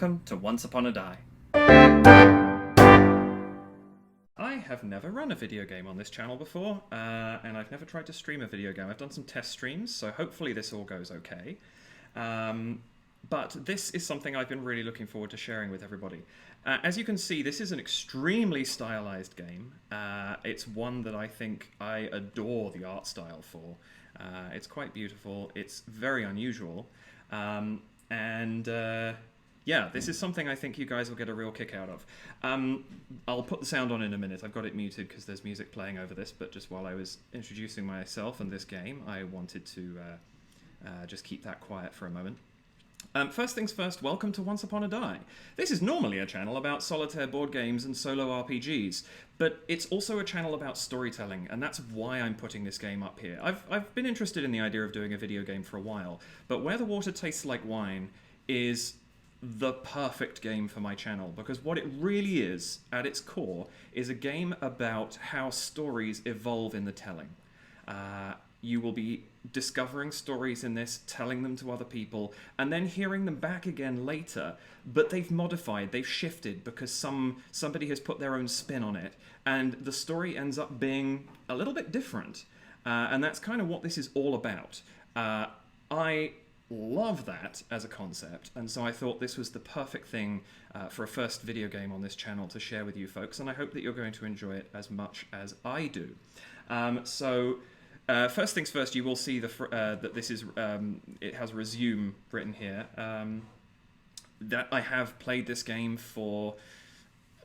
welcome to Once Upon a Die. I have never run a video game on this channel before, and I've never tried to stream a video game. I've done some test streams, so hopefully this all goes okay. But this is something I've been really looking forward to sharing with everybody. As you can see, this is an extremely stylized game. It's one that I think I adore the art style for. It's quite beautiful, it's very unusual, yeah, this is something I think you guys will get a real kick out of. I'll put the sound on in a minute. I've got it muted because there's music playing over this, but just while I was introducing myself and this game, I wanted to just keep that quiet for a moment. First things first, welcome to Once Upon a Die. This is normally a channel about solitaire board games and solo RPGs, but it's also a channel about storytelling, and that's why I'm putting this game up here. I've been interested in the idea of doing a video game for a while, but Where the Water Tastes Like Wine is the perfect game for my channel, because what it really is, at its core, is a game about how stories evolve in the telling. You will be discovering stories in this, telling them to other people, and then hearing them back again later, but they've modified, they've shifted, because somebody has put their own spin on it, and the story ends up being a little bit different. And that's kind of what this is all about. I love that as a concept, and so I thought this was the perfect thing for a first video game on this channel to share with you folks, and I hope that you're going to enjoy it as much as I do. First things first, you will see that this is it has resume written here. That I have played this game for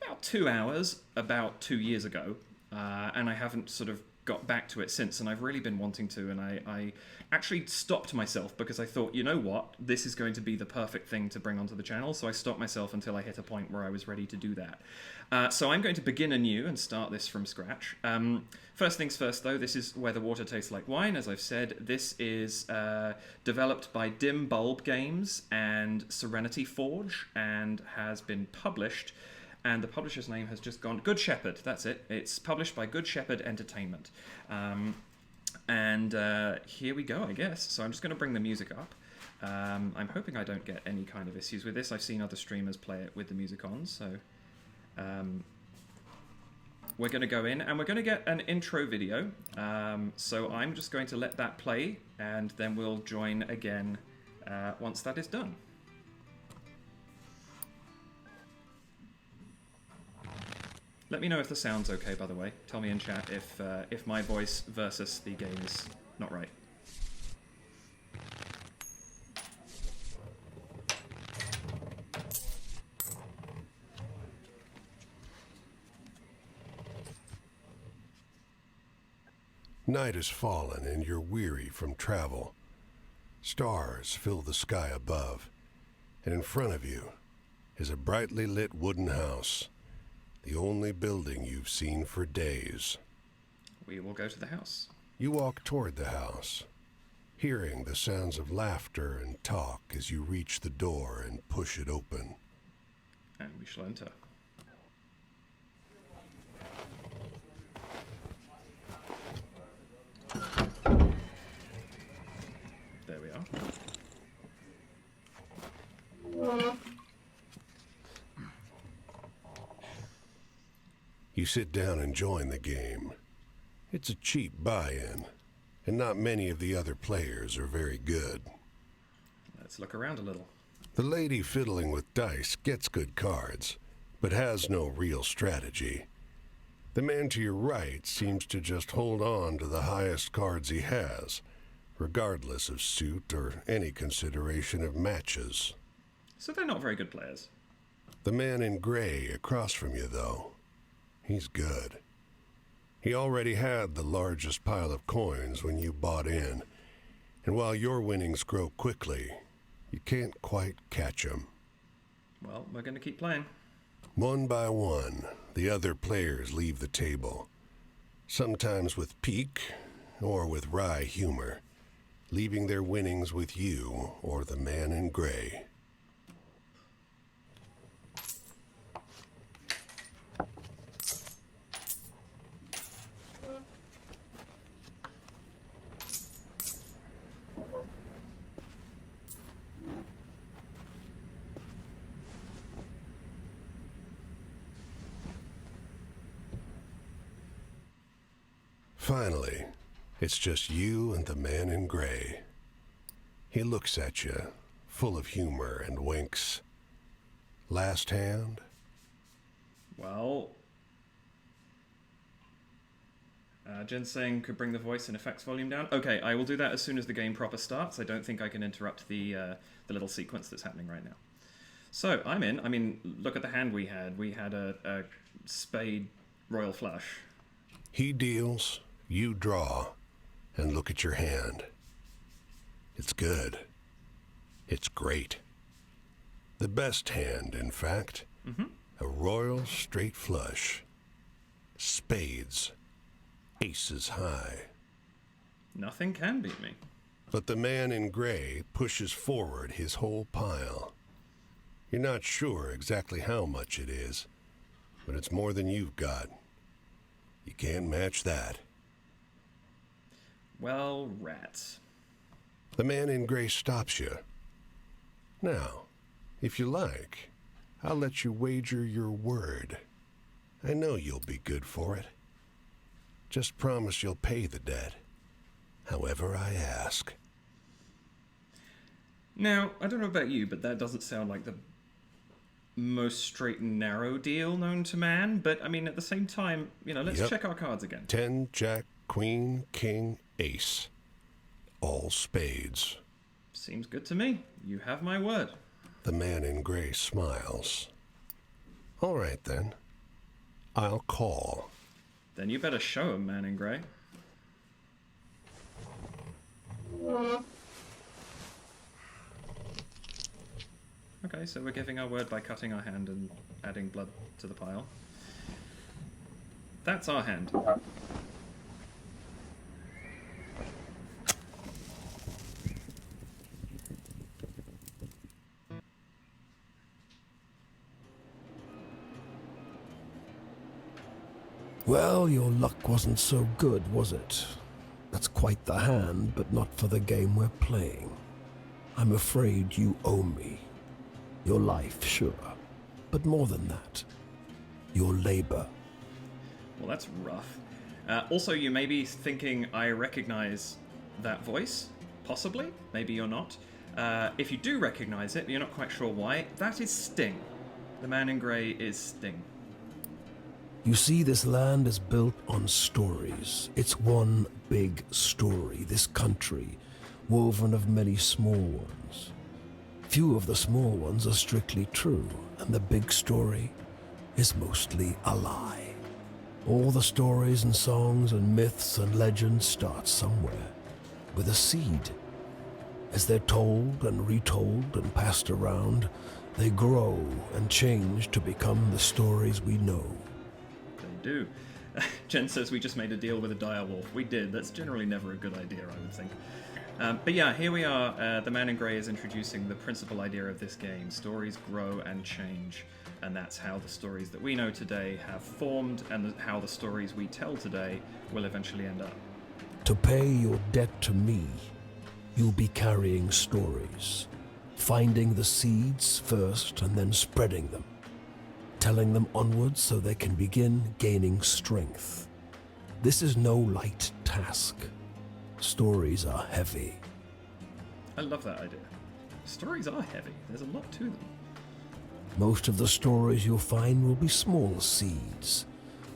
about 2 hours about 2 years ago, and I haven't sort of got back to it since, and I've really been wanting to, and I actually stopped myself because I thought, you know what, this is going to be the perfect thing to bring onto the channel, so I stopped myself until I hit a point where I was ready to do that. So I'm going to begin anew and start this from scratch. First things first though, this is Where the Water Tastes Like Wine. As I've said, this is developed by Dim Bulb Games and Serenity Forge, and has been published, and the publisher's name has just gone, Good Shepherd, that's it. It's published by Good Shepherd Entertainment. Here we go, I guess. So I'm just going to bring the music up. I'm hoping I don't get any kind of issues with this. I've seen other streamers play it with the music on, so we're going to go in and we're going to get an intro video. So I'm just going to let that play, and then we'll join again once that is done. Let me know if the sound's okay, by the way. Tell me in chat if my voice versus the game is not right. Night has fallen and you're weary from travel. Stars fill the sky above, and in front of you is a brightly lit wooden house. The only building you've seen for days. We will go to the house. You walk toward the house, hearing the sounds of laughter and talk as you reach the door and push it open. And we shall enter. There we are. You sit down and join the game. It's a cheap buy-in, and not many of the other players are very good. Let's look around a little. The lady fiddling with dice gets good cards, but has no real strategy. The man to your right seems to just hold on to the highest cards he has, regardless of suit or any consideration of matches. So they're not very good players. The man in gray across from you, though, he's good. He already had the largest pile of coins when you bought in, and while your winnings grow quickly, you can't quite catch him. Well, we're going to keep playing. One by one, the other players leave the table, sometimes with pique or with wry humor, leaving their winnings with you or the man in gray. Finally, it's just you and the man in gray. He looks at you, full of humor, and winks. Last hand? Well, Ginseng could bring the voice and effects volume down. Okay, I will do that as soon as the game proper starts. I don't think I can interrupt the little sequence that's happening right now. So, I'm in. I mean, look at the hand we had. We had a spade royal flush. He deals, you draw, and look at your hand. It's good. It's great. The best hand, in fact. Mm-hmm. A royal straight flush. Spades. Aces high. Nothing can beat me. But the man in gray pushes forward his whole pile. You're not sure exactly how much it is, but it's more than you've got. You can't match that. Well, rats. The man in gray stops you. Now, if you like, I'll let you wager your word. I know you'll be good for it. Just promise you'll pay the debt, however I ask. Now, I don't know about you, but that doesn't sound like the most straight and narrow deal known to man. But, I mean, at the same time, let's check our cards again. 10, Jack, Queen, King, Ace. All spades. Seems good to me. You have my word. The man in gray smiles. All right, then. I'll call. Then you better show him, man in grey. Okay, so we're giving our word by cutting our hand and adding blood to the pile. That's our hand. Well, your luck wasn't so good, was it? That's quite the hand, but not for the game we're playing. I'm afraid you owe me. Your life, sure, but more than that. Your labor. Well, that's rough. Also, you may be thinking I recognize that voice. Possibly. Maybe you're not. If you do recognize it, but you're not quite sure why, that is Sting. The man in grey is Sting. You see, this land is built on stories. It's one big story, this country, woven of many small ones. Few of the small ones are strictly true, and the big story is mostly a lie. All the stories and songs and myths and legends start somewhere, with a seed. As they're told and retold and passed around, they grow and change to become the stories we know. They do. Jen says we just made a deal with a direwolf. We did. That's generally never a good idea, I would think. But yeah, here we are. The Man in Grey is introducing the principal idea of this game. Stories grow and change. And that's how the stories that we know today have formed, and how the stories we tell today will eventually end up. To pay your debt to me, you'll be carrying stories. Finding the seeds first and then spreading them. Telling them onwards so they can begin gaining strength. This is no light task. Stories are heavy. I love that idea. Stories are heavy. There's a lot to them. Most of the stories you'll find will be small seeds.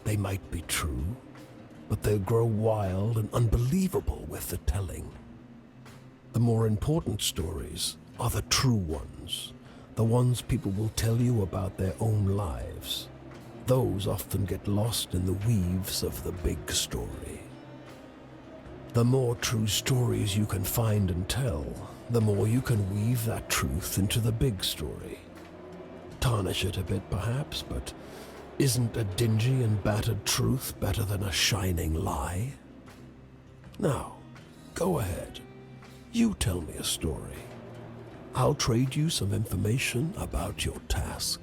They might be true, but they'll grow wild and unbelievable with the telling. The more important stories are the true ones, the ones people will tell you about their own lives. Those often get lost in the weaves of the big story. The more true stories you can find and tell, the more you can weave that truth into the big story. Tarnish it a bit, perhaps, but isn't a dingy and battered truth better than a shining lie? Now, go ahead. You tell me a story. I'll trade you some information about your task.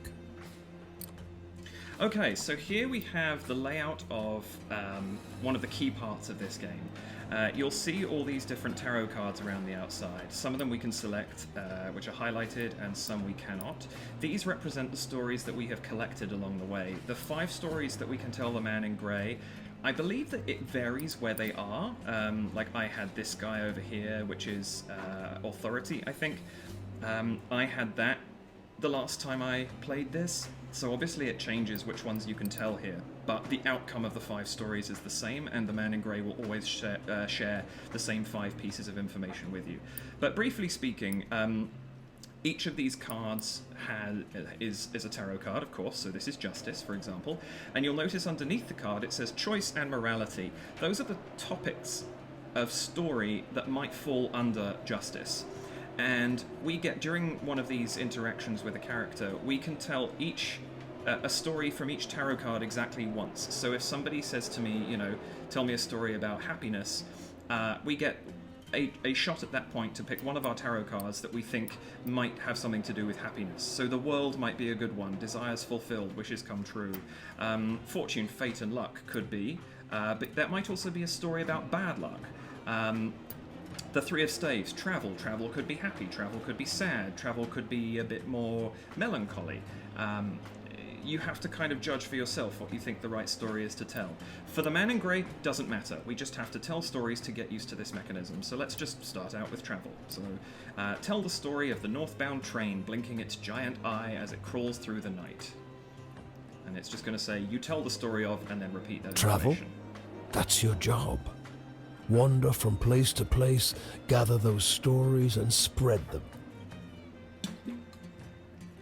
Okay, so here we have the layout of one of the key parts of this game. You'll see all these different tarot cards around the outside. Some of them we can select, which are highlighted, and some we cannot. These represent the stories that we have collected along the way. The 5 stories that we can tell the Man in Grey, I believe that it varies where they are. Like I had this guy over here, which is authority, I think. I had that the last time I played this, so obviously it changes which ones you can tell here. But the outcome of the 5 stories is the same, and the man in grey will always share the same 5 pieces of information with you. But briefly speaking, each of these cards is a tarot card, of course, so this is Justice, for example. And you'll notice underneath the card it says Choice and Morality. Those are the topics of story that might fall under Justice. And we get, during one of these interactions with a character, we can tell a story from each tarot card exactly once. So if somebody says to me, tell me a story about happiness, we get a shot at that point to pick one of our tarot cards that we think might have something to do with happiness. So the world might be a good one, desires fulfilled, wishes come true. Fortune, fate, and luck could be, but that might also be a story about bad luck. The Three of Staves, travel. Travel could be happy, travel could be sad, travel could be a bit more melancholy. You have to kind of judge for yourself what you think the right story is to tell. For the man in grey, doesn't matter. We just have to tell stories to get used to this mechanism. So let's just start out with travel. So tell the story of the northbound train blinking its giant eye as it crawls through the night. And it's just going to say, you tell the story of, and then repeat that Travel? information. That's your job. Wander from place to place, gather those stories and spread them.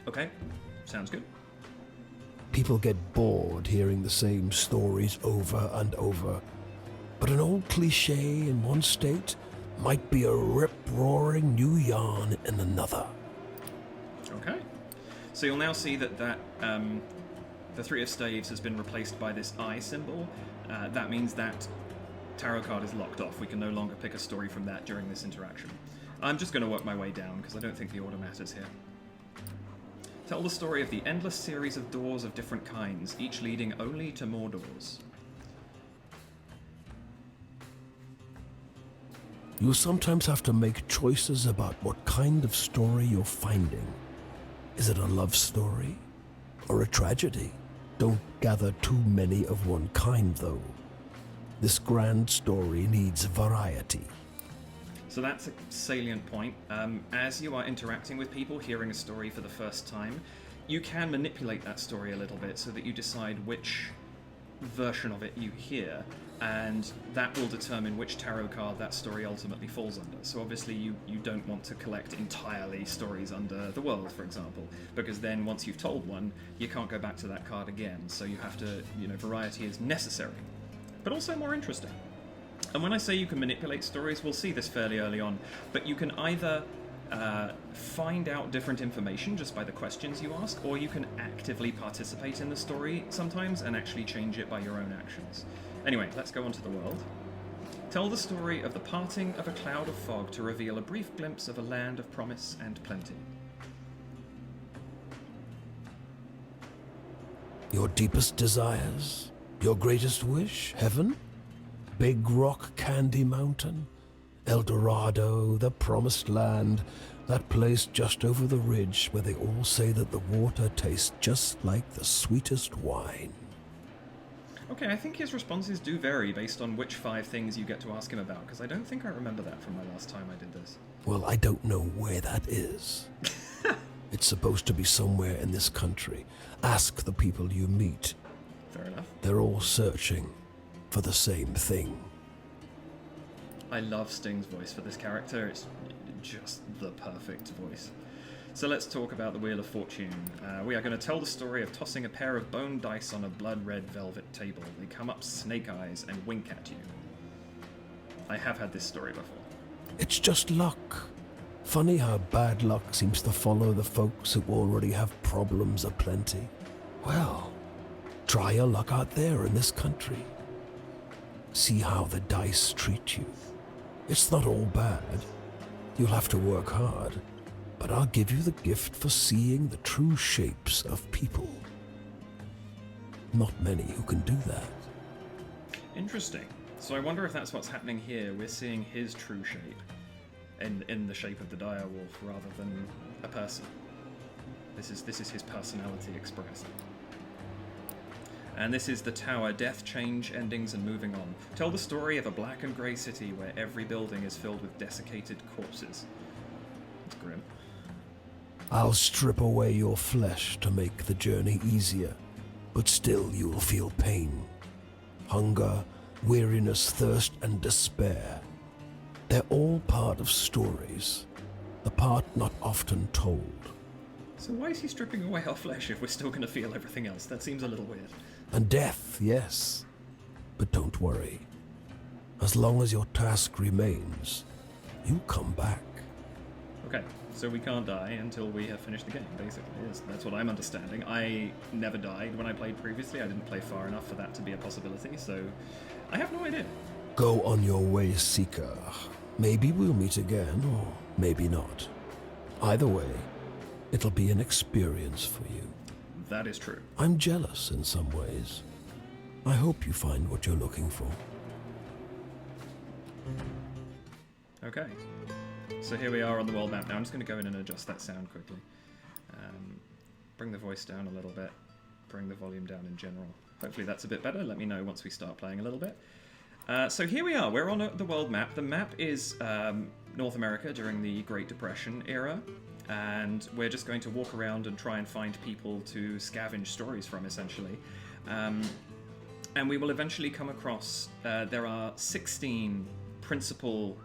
Okay, sounds good. People get bored hearing the same stories over and over. But an old cliché in one state might be a rip-roaring new yarn in another. Okay. So you'll now see that the Three of Staves has been replaced by this eye symbol. That means that tarot card is locked off. We can no longer pick a story from that during this interaction. I'm just going to work my way down because I don't think the order matters here. Tell the story of the endless series of doors of different kinds, each leading only to more doors. You sometimes have to make choices about what kind of story you're finding. Is it a love story or a tragedy? Don't gather too many of one kind, though. This grand story needs variety. So that's a salient point. As you are interacting with people, hearing a story for the first time, you can manipulate that story a little bit so that you decide which version of it you hear, and that will determine which tarot card that story ultimately falls under. So obviously you don't want to collect entirely stories under the world, for example, because then once you've told one, you can't go back to that card again. So you have to, variety is necessary, but also more interesting. And when I say you can manipulate stories, we'll see this fairly early on, but you can either find out different information just by the questions you ask, or you can actively participate in the story sometimes and actually change it by your own actions. Anyway, let's go on to the world. Tell the story of the parting of a cloud of fog to reveal a brief glimpse of a land of promise and plenty. Your deepest desires? Your greatest wish? Heaven? Big Rock Candy Mountain? El Dorado, the Promised Land, that place just over the ridge where they all say that the water tastes just like the sweetest wine. Okay, I think his responses do vary based on which 5 things you get to ask him about, because I don't think I remember that from my last time I did this. Well, I don't know where that is. It's supposed to be somewhere in this country. Ask the people you meet. Fair enough. They're all searching for the same thing. I love Sting's voice for this character. It's just the perfect voice. So let's talk about the Wheel of Fortune. We are going to tell the story of tossing a pair of bone dice on a blood-red velvet table. They come up snake eyes and wink at you. I have had this story before. It's just luck. Funny how bad luck seems to follow the folks who already have problems aplenty. Well, try your luck out there in this country. See how the dice treat you. It's not all bad. You'll have to work hard, but I'll give you the gift for seeing the true shapes of people. Not many who can do that. Interesting. So I wonder if that's what's happening here. We're seeing his true shape in the shape of the dire wolf rather than a person. This is his personality expressed. And this is the tower, death, change, endings, and moving on. Tell the story of a black and grey city where every building is filled with desiccated corpses. It's grim. I'll strip away your flesh to make the journey easier, but still you'll feel pain. Hunger, weariness, thirst, and despair. They're all part of stories, a part not often told. So why is he stripping away our flesh if we're still going to feel everything else? That seems a little weird. And death, yes. But don't worry. As long as your task remains, you'll come back. Okay, so we can't die until we have finished the game, basically. Yes, that's what I'm understanding. I never died when I played previously. I didn't play far enough for that to be a possibility, so I have no idea. Go on your way, Seeker. Maybe we'll meet again, or maybe not. Either way, it'll be an experience for you. That is true. I'm jealous in some ways. I hope you find what you're looking for. Okay. So here we are on the world map now. I'm just going to go in and adjust that sound quickly. Bring the voice down a little bit. Bring the volume down in general. Hopefully that's a bit better. Let me know once we start playing a little bit. So here we are. We're on the world map. The map is North America during the Great Depression era. And we're just going to walk around and try and find people to scavenge stories from, essentially. And we will eventually come across... there are 16 principal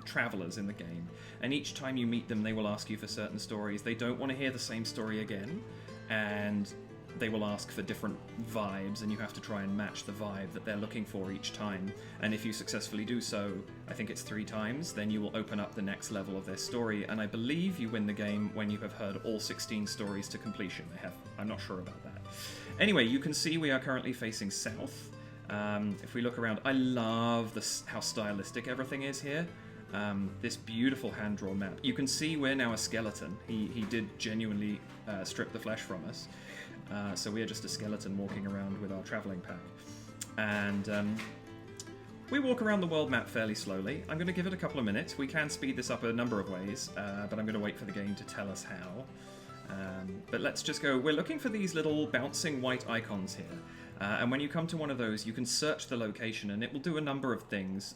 travelers in the game, and each time you meet them they will ask you for certain stories. They don't want to hear the same story again, and they will ask for different vibes, and you have to try and match the vibe that they're looking for each time. And if you successfully do so, I think it's 3 times, then you will open up the next level of their story, and I believe you win the game when you have heard all 16 stories to completion. I'm not sure about that. Anyway, you can see we are currently facing south. If we look around, I love how stylistic everything is here. This beautiful hand-drawn map. You can see we're now a skeleton. He did genuinely strip the flesh from us. So we are just a skeleton walking around with our traveling pack. And we walk around the world map fairly slowly. I'm going to give it a couple of minutes. We can speed this up a number of ways, but I'm going to wait for the game to tell us how. But let's just go. We're looking for these little bouncing white icons here. And when you come to one of those, you can search the location, and it will do a number of things.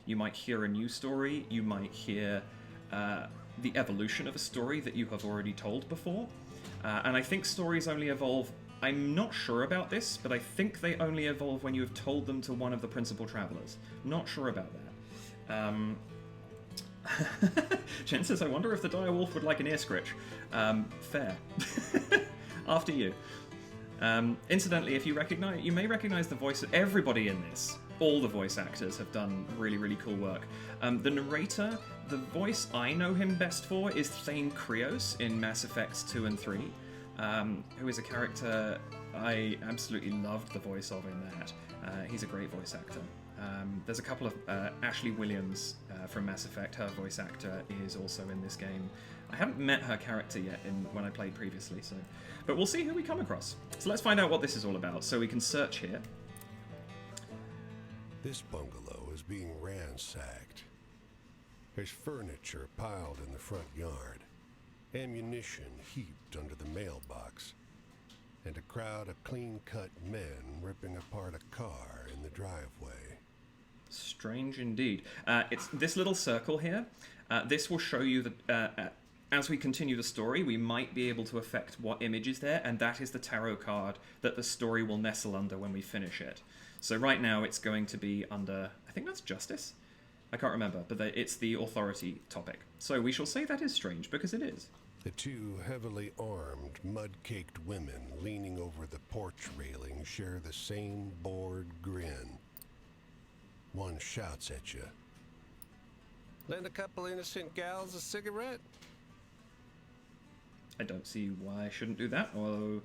You might hear a new story. You might hear the evolution of a story that you have already told before. And I think stories only evolve... I'm not sure about this, but I think they only evolve when you have told them to one of the principal travelers. Not sure about that. Jen says, I wonder if the direwolf would like an ear scritch. Fair. After you. Incidentally, if you may recognize the voice of everybody in this. All the voice actors have done really, really cool work. The narrator, the voice I know him best for is Thane Krios in Mass Effects 2 and 3, who is a character I absolutely loved the voice of in that. He's a great voice actor. There's a couple of... Ashley Williams from Mass Effect, her voice actor, is also in this game. I haven't met her character yet when I played previously, but we'll see who we come across. So let's find out what this is all about. So we can search here. This bungalow is being ransacked. There's furniture piled in the front yard, ammunition heaped under the mailbox, and a crowd of clean-cut men ripping apart a car in the driveway. Strange indeed. It's this little circle here. This will show you that as we continue the story, we might be able to affect what image is there, and that is the tarot card that the story will nestle under when we finish it. So right now it's going to be under, I think that's justice? I can't remember, but it's the authority topic. So we shall say that is strange, because it is. The 2 heavily armed, mud-caked women leaning over the porch railing share the same bored grin. One shouts at you. Lend a couple innocent gals a cigarette? I don't see why I shouldn't do that, although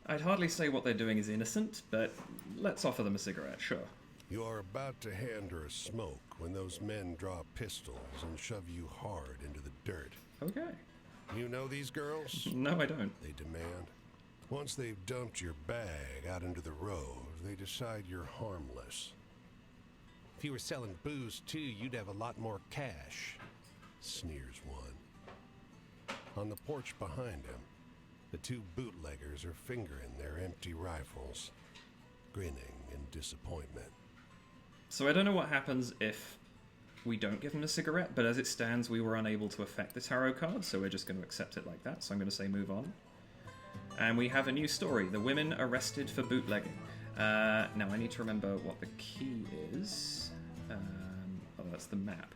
I'd hardly say what they're doing is innocent, but let's offer them a cigarette, sure. You're about to hand her a smoke when those men draw pistols and shove you hard into the dirt. Okay. You know these girls? No, I don't. They demand. Once they've dumped your bag out into the road, they decide you're harmless. If you were selling booze too, you'd have a lot more cash, sneers one. On the porch behind him, The two bootleggers are fingering their empty rifles, grinning in disappointment. So I don't know what happens if we don't give them a cigarette, but as it stands, we were unable to affect the tarot card, so we're just going to accept it like that. So I'm going to say move on. And we have a new story. The women arrested for bootlegging. Now I need to remember what the key is. Oh, that's the map.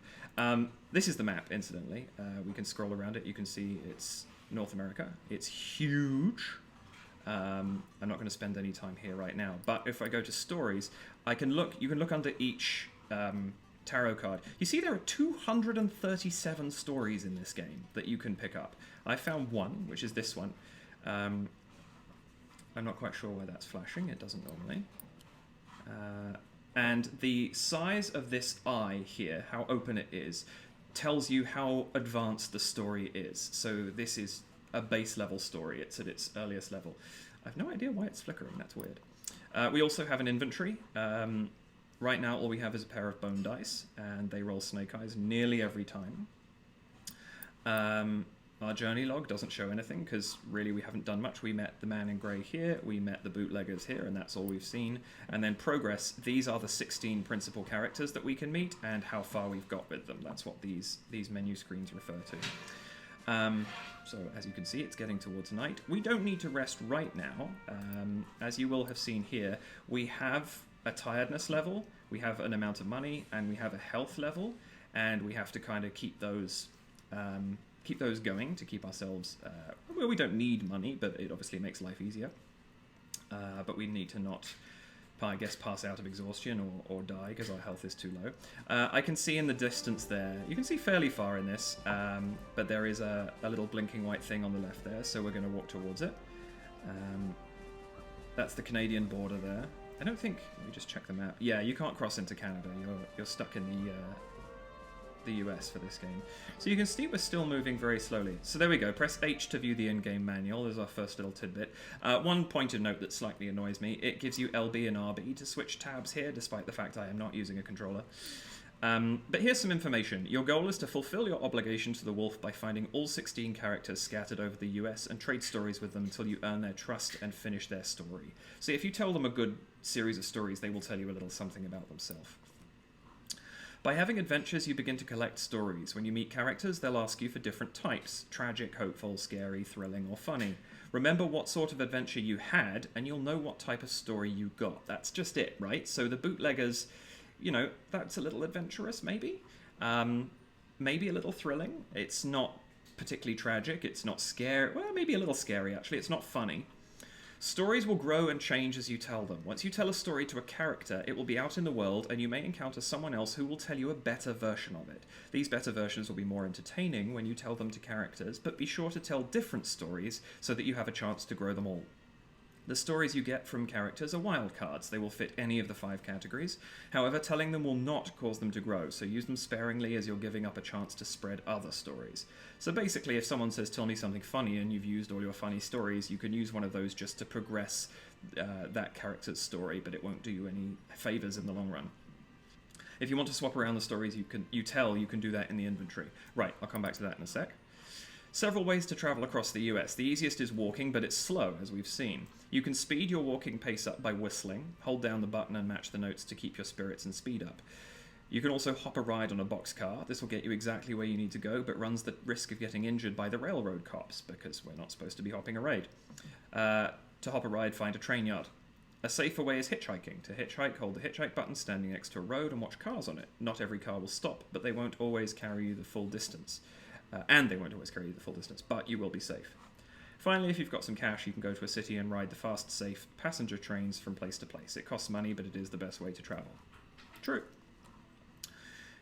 This is the map, incidentally. We can scroll around it. You can see it's North America. It's huge. I'm not going to spend any time here right now. But if I go to stories, you can look under each tarot card. You see there are 237 stories in this game that you can pick up. I found one, which is this one. I'm not quite sure why that's flashing. It doesn't normally. And the size of this eye here, how open it is, tells you how advanced the story is. So this is a base level story. It's at its earliest level. I have no idea why it's flickering. That's weird. We also have an inventory. Right now, all we have is a pair of bone dice, and they roll snake eyes nearly every time. Our journey log doesn't show anything, because really we haven't done much. We met the man in grey here, we met the bootleggers here, and that's all we've seen. And then progress, these are the 16 principal characters that we can meet, and how far we've got with them. That's what these menu screens refer to. So as you can see, it's getting towards night. We don't need to rest right now. As you will have seen here, we have a tiredness level, we have an amount of money, and we have a health level, and we have to kind of keep those going to keep ourselves... well, we don't need money, but it obviously makes life easier. But we need to not, I guess, pass out of exhaustion or die, because our health is too low. I can see in the distance there, you can see fairly far in this, but there is a little blinking white thing on the left there, so we're going to walk towards it. That's the Canadian border there. I don't think... Let me just check the map. Yeah, you can't cross into Canada. You're stuck in the US for this game. So you can see we're still moving very slowly. So there we go. Press H to view the in-game manual. There's our first little tidbit. One pointed note that slightly annoys me. It gives you LB and RB to switch tabs here, despite the fact I am not using a controller. But here's some information. Your goal is to fulfill your obligation to the wolf by finding all 16 characters scattered over the US and trade stories with them until you earn their trust and finish their story. So if you tell them a good series of stories, they will tell you a little something about themselves. By having adventures, you begin to collect stories. When you meet characters, they'll ask you for different types: tragic, hopeful, scary, thrilling, or funny. Remember what sort of adventure you had, and you'll know what type of story you got. That's just it, right? So the bootleggers, you know, that's a little adventurous, maybe? Maybe a little thrilling. It's not particularly tragic. It's not scary. Well, maybe a little scary, actually. It's not funny. Stories will grow and change as you tell them. Once you tell a story to a character, it will be out in the world, and you may encounter someone else who will tell you a better version of it. These better versions will be more entertaining when you tell them to characters, but be sure to tell different stories so that you have a chance to grow them all. The stories you get from characters are wildcards. They will fit any of the 5 categories. However, telling them will not cause them to grow, so use them sparingly as you're giving up a chance to spread other stories. So basically, if someone says, tell me something funny, and you've used all your funny stories, you can use one of those just to progress that character's story, but it won't do you any favors in the long run. If you want to swap around the stories you can do that in the inventory. Right, I'll come back to that in a sec. Several ways to travel across the US. The easiest is walking, but it's slow, as we've seen. You can speed your walking pace up by whistling. Hold down the button and match the notes to keep your spirits and speed up. You can also hop a ride on a boxcar. This will get you exactly where you need to go, but runs the risk of getting injured by the railroad cops, because we're not supposed to be hopping a raid. To hop a ride, find a train yard. A safer way is hitchhiking. To hitchhike, hold the hitchhike button standing next to a road and watch cars on it. Not every car will stop, but they won't always carry you the full distance. But you will be safe. Finally, if you've got some cash, you can go to a city and ride the fast, safe passenger trains from place to place. It costs money, but it is the best way to travel. True.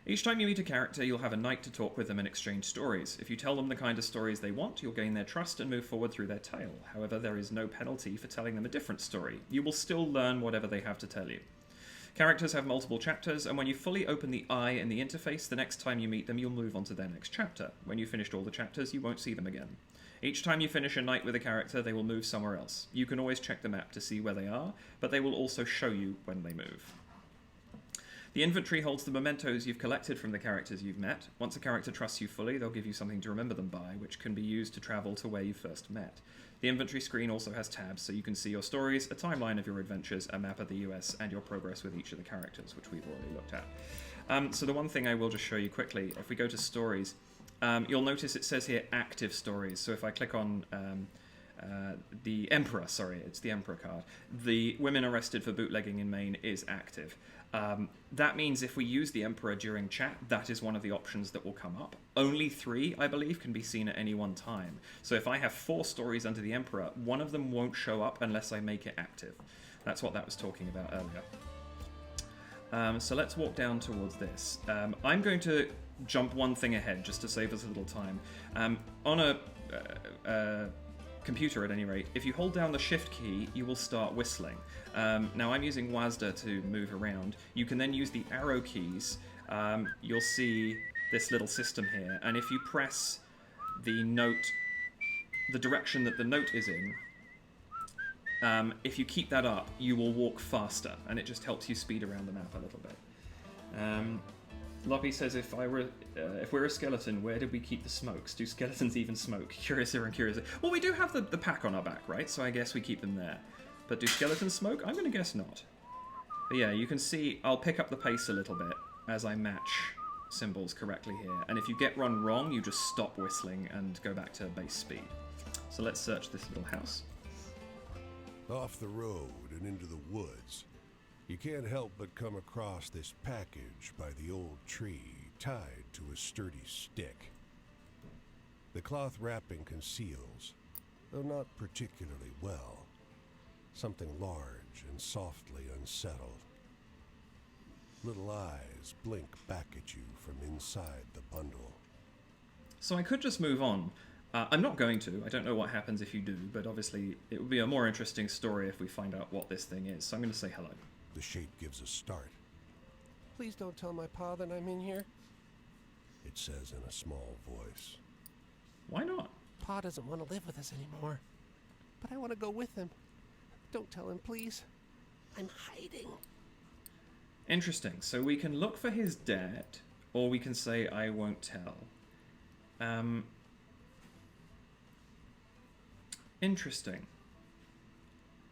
Each time you meet a character, you'll have a night to talk with them and exchange stories. If you tell them the kind of stories they want, you'll gain their trust and move forward through their tale. However, there is no penalty for telling them a different story. You will still learn whatever they have to tell you. Characters have multiple chapters, and when you fully open the eye in the interface, the next time you meet them, you'll move on to their next chapter. When you've finished all the chapters, you won't see them again. Each time you finish a night with a character, they will move somewhere else. You can always check the map to see where they are, but they will also show you when they move. The inventory holds the mementos you've collected from the characters you've met. Once a character trusts you fully, they'll give you something to remember them by, which can be used to travel to where you first met. The inventory screen also has tabs, so you can see your stories, a timeline of your adventures, a map of the US, and your progress with each of the characters, which we've already looked at. So the one thing I will just show you quickly, if we go to stories, you'll notice it says here active stories. So if I click on the Emperor, sorry, it's the Emperor card, the women arrested for bootlegging in Maine is active. That means if we use the Emperor during chat, that is one of the options that will come up. Only 3, I believe, can be seen at any one time. So if I have 4 stories under the Emperor, one of them won't show up unless I make it active. That's what that was talking about earlier. So let's walk down towards this. I'm going to jump one thing ahead just to save us a little time. On a computer, at any rate, if you hold down the shift key, you will start whistling. Now I'm using WASD to move around. You can then use the arrow keys. You'll see this little system here, and if you press the note, the direction that the note is in, if you keep that up, you will walk faster, and it just helps you speed around the map a little bit. Loppy says, if we're a skeleton, where did we keep the smokes? Do skeletons even smoke? Curiouser and curiouser. Well, we do have the pack on our back, right? So I guess we keep them there. But do skeletons smoke? I'm going to guess not. But yeah, you can see I'll pick up the pace a little bit as I match symbols correctly here. And if you get one wrong, you just stop whistling and go back to base speed. So let's search this little house. Off the road and into the woods, you can't help but come across this package by the old tree tied to a sturdy stick. The cloth wrapping conceals, though not particularly well, something large and softly unsettled. Little eyes blink back at you from inside the bundle. So I could just move on. I'm not going to. I don't know what happens if you do, but obviously it would be a more interesting story if we find out what this thing is. So I'm going to say hello. The shape gives a start. Please don't tell my pa that I'm in here. It says in a small voice. Why not? Pa doesn't want to live with us anymore. But I want to go with him. Don't tell him, please. I'm hiding. Interesting. So we can look for his dad, or we can say, I won't tell. Interesting.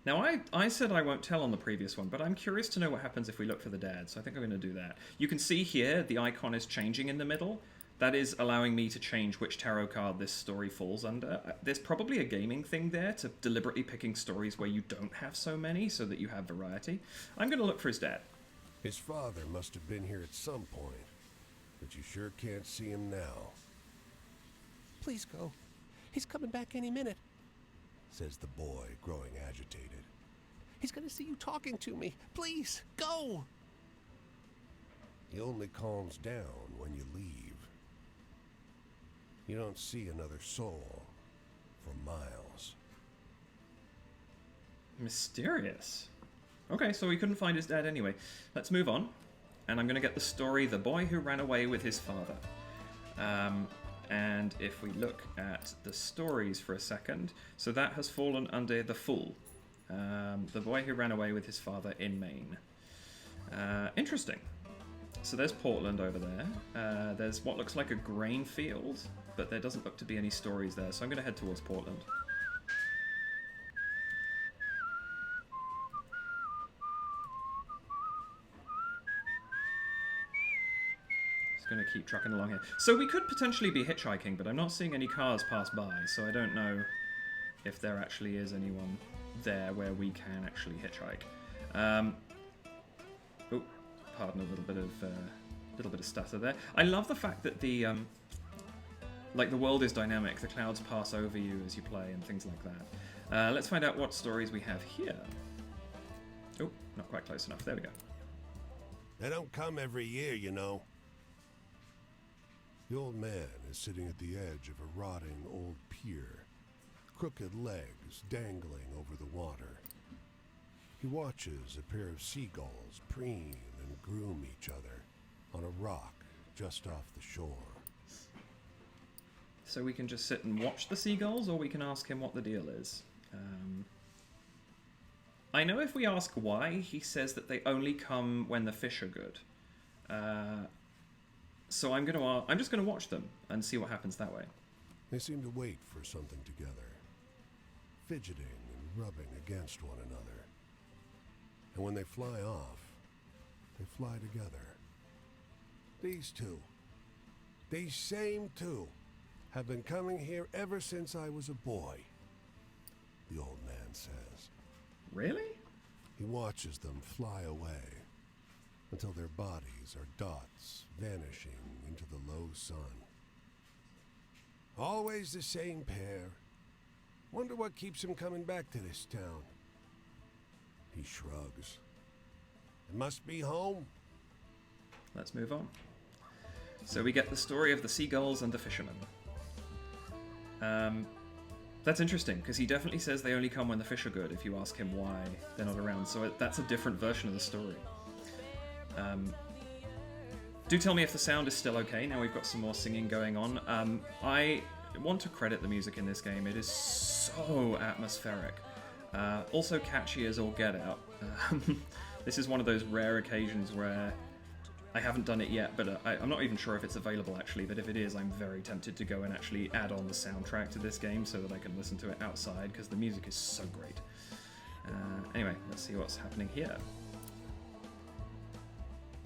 Now, I said I won't tell on the previous one, but I'm curious to know what happens if we look for the dad, so I think I'm going to do that. You can see here the icon is changing in the middle. That is allowing me to change which tarot card this story falls under. There's probably a gaming thing there to deliberately picking stories where you don't have so many so that you have variety. I'm going to look for his dad. His father must have been here at some point, but you sure can't see him now. Please go. He's coming back any minute, says the boy, growing agitated. He's going to see you talking to me. Please, go! He only calms down when you leave. You don't see another soul for miles. Mysterious. Okay, so we couldn't find his dad anyway. Let's move on. And I'm going to get the story, The Boy Who Ran Away with His Father. And if we look at the stories for a second, so that has fallen under The Fool. The Boy Who Ran Away with His Father in Maine. Interesting. So there's Portland over there. There's what looks like a grain field, but there doesn't look to be any stories there, so I'm going to head towards Portland. Just going to keep trucking along here. So we could potentially be hitchhiking, but I'm not seeing any cars pass by, so I don't know if there actually is anyone there where we can actually hitchhike. Oh, pardon a little bit of stutter there. I love the fact that the the world is dynamic. The clouds pass over you as you play and things like that. Let's find out what stories we have here. Oh, not quite close enough. There we go. They don't come every year, you know. The old man is sitting at the edge of a rotting old pier, crooked legs dangling over the water. He watches a pair of seagulls preen and groom each other on a rock just off the shore. So we can just sit and watch the seagulls, or we can ask him what the deal is. I know if we ask why, he says that they only come when the fish are good. So I'm just going to watch them and see what happens that way. They seem to wait for something together. fidgeting and rubbing against one another. And when they fly off, they fly together. These same two, have been coming here ever since I was a boy, the old man says. Really? He watches them fly away until their bodies are dots vanishing into the low sun. Always the same pair. Wonder what keeps him coming back to this town. He shrugs. It must be home. Let's move on. So we get the story of the seagulls and the fishermen. That's interesting, because he definitely says they only come when the fish are good if you ask him why they're not around, so that's a different version of the story. Do tell me if the sound is still okay, now we've got some more singing going on. I want to credit the music in this game, it is so atmospheric. Also catchy as all get out. This is one of those rare occasions where I haven't done it yet, but I'm not even sure if it's available actually, but if it is, I'm very tempted to go and actually add on the soundtrack to this game so that I can listen to it outside, because the music is so great. Anyway, let's see what's happening here.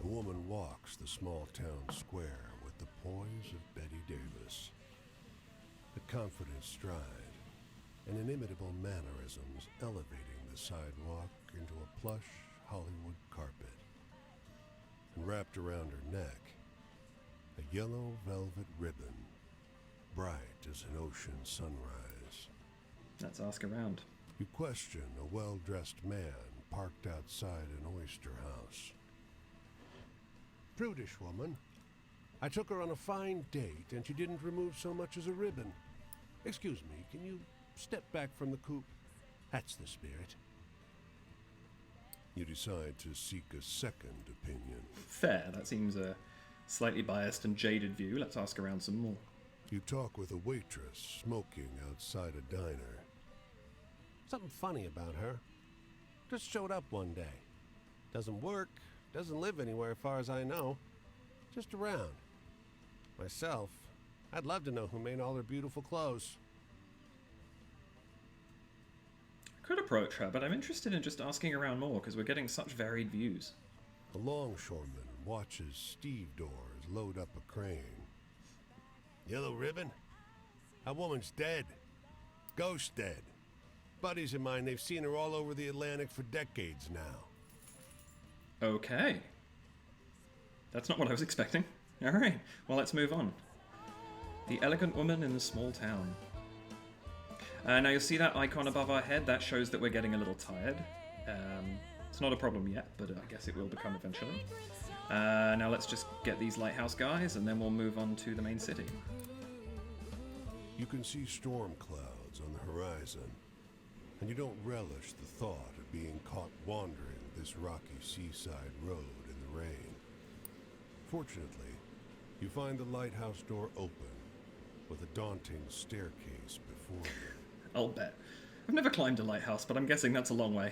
The woman walks the small town square with the poise of Betty Davis. A confident stride and inimitable mannerisms elevating the sidewalk into a plush Hollywood carpet. And wrapped around her neck, a yellow velvet ribbon, bright as an ocean sunrise. Let's ask around. You question a well-dressed man parked outside an oyster house. Prudish woman. I took her on a fine date and she didn't remove so much as a ribbon. Excuse me, can you step back from the coupe? That's the spirit. You decide to seek a second opinion. Fair, that seems a slightly biased and jaded view. Let's ask around some more. You talk with a waitress smoking outside a diner. Something funny about her. Just showed up one day. Doesn't work, doesn't live anywhere as far as I know. Just around. Myself, I'd love to know who made all her beautiful clothes. Could approach her, but I'm interested in just asking around more because we're getting such varied views. A longshoreman watches stevedores load up a crane. Yellow ribbon? That woman's dead. Ghost dead. Buddies of mine, they've seen her all over the Atlantic for decades now. Okay. That's not what I was expecting. Alright, well let's move on. The elegant woman in the small town. Now you'll see that icon above our head, that shows that we're getting a little tired. It's not a problem yet, but I guess it will become eventually. Now let's just get these lighthouse guys and then we'll move on to the main city. You can see storm clouds on the horizon, and you don't relish the thought of being caught wandering this rocky seaside road in the rain. Fortunately, you find the lighthouse door open with a daunting staircase before you. I'll bet. I've never climbed a lighthouse, but I'm guessing that's a long way.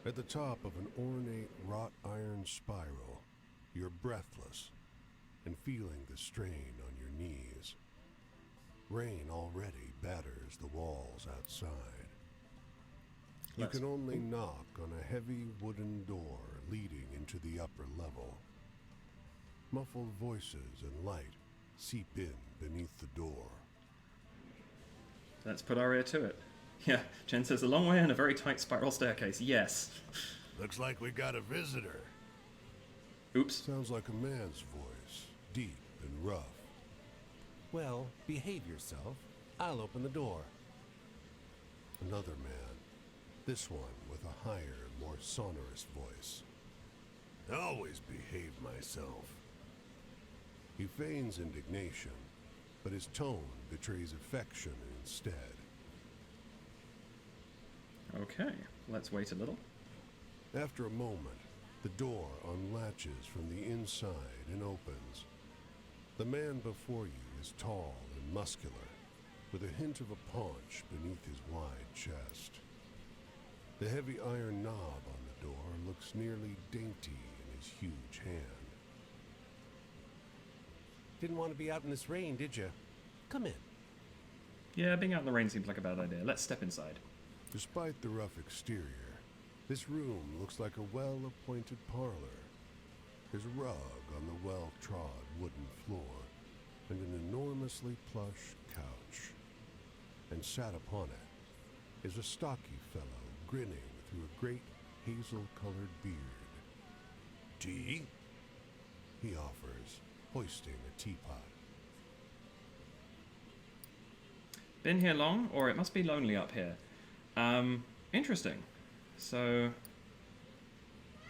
At the top of an ornate wrought iron spiral, you're breathless and feeling the strain on your knees. Rain already batters the walls outside. You can only knock on a heavy wooden door leading into the upper level. Muffled voices and light seep in beneath the door. Let's put our ear to it. Yeah, Jen says a long way and a very tight spiral staircase. Yes. Looks like we got a visitor. Oops. Sounds like a man's voice, deep and rough. Well, behave yourself. I'll open the door. Another man, this one with a higher, more sonorous voice. I always behave myself. He feigns indignation, but his tone betrays affection instead. Okay, let's wait a little. After a moment, the door unlatches from the inside and opens. The man before you is tall and muscular, with a hint of a paunch beneath his wide chest. The heavy iron knob on the door looks nearly dainty in his huge hand. Didn't want to be out in this rain, did you? Come in. Yeah, being out in the rain seems like a bad idea. Let's step inside. Despite the rough exterior, this room looks like a well-appointed parlor. There's a rug on the well-trod wooden floor and an enormously plush couch. And sat upon it is a stocky fellow grinning through a great hazel-colored beard. Tea? He offers, hoisting a teapot. Been here long, or it must be lonely up here. Interesting. So,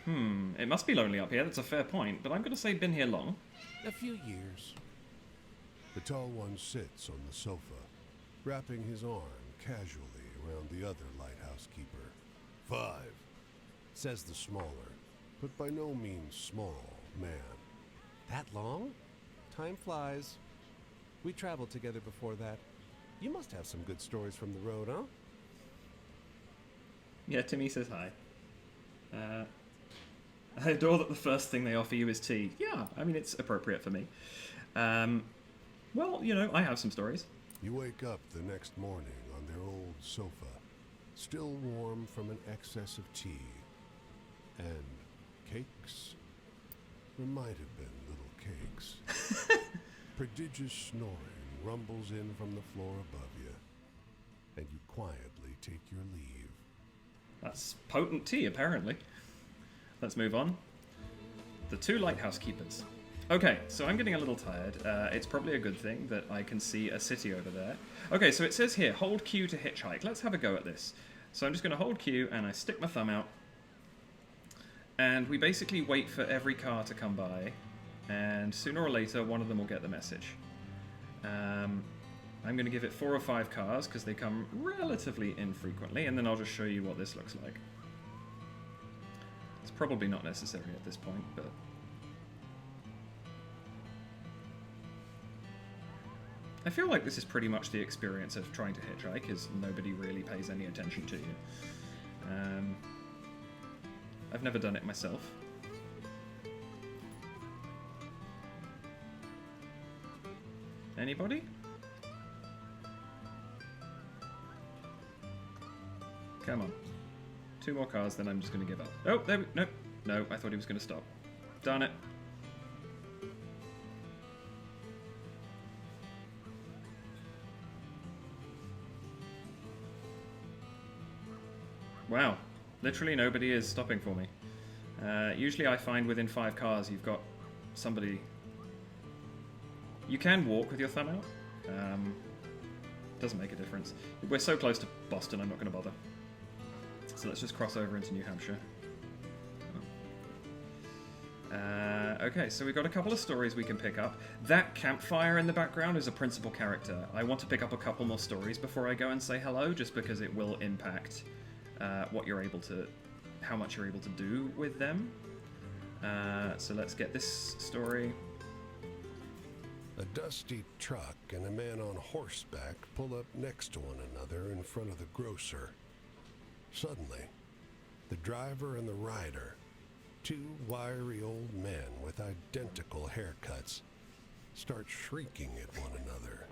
it must be lonely up here, that's a fair point, but I'm going to say been here long. A few years. The tall one sits on the sofa, wrapping his arm casually around the other lighthouse keeper. 5, says the smaller, but by no means small, man. That long? Time flies. We traveled together before that. You must have some good stories from the road, huh? Yeah, Timmy says hi. I adore that the first thing they offer you is tea. Yeah, I mean, it's appropriate for me. Well, you know, I have some stories. You wake up the next morning on their old sofa, still warm from an excess of tea. And cakes? There might have been little cakes. Prodigious snoring rumbles in from the floor above you, and you quietly take your leave. That's potent tea, apparently. Let's move on. The 2 lighthouse keepers. Okay, so I'm getting a little tired. It's probably a good thing that I can see a city over there. Okay, so it says here, hold Q to hitchhike. Let's have a go at this. So I'm just going to hold Q, and I stick my thumb out. And we basically wait for every car to come by, and sooner or later, one of them will get the message. I'm going to give it 4 or 5 cars, because they come relatively infrequently, and then I'll just show you what this looks like. It's probably not necessary at this point, but... I feel like this is pretty much the experience of trying to hitchhike, is nobody really pays any attention to you. I've never done it myself. Anybody? Come on. 2 more cars, then I'm just going to give up. Oh, there we... No. No, I thought he was going to stop. Darn it. Wow. Literally nobody is stopping for me. Usually I find within 5 cars you've got somebody... You can walk with your thumb out. Doesn't make a difference. We're so close to Boston, I'm not going to bother. So let's just cross over into New Hampshire. Okay, so we've got a couple of stories we can pick up. That campfire in the background is a principal character. I want to pick up a couple more stories before I go and say hello, just because it will impact what you're able to... how much you're able to do with them. So let's get this story. A dusty truck and a man on horseback pull up next to one another in front of the grocer. Suddenly, the driver and the rider, 2 wiry old men with identical haircuts, start shrieking at one another.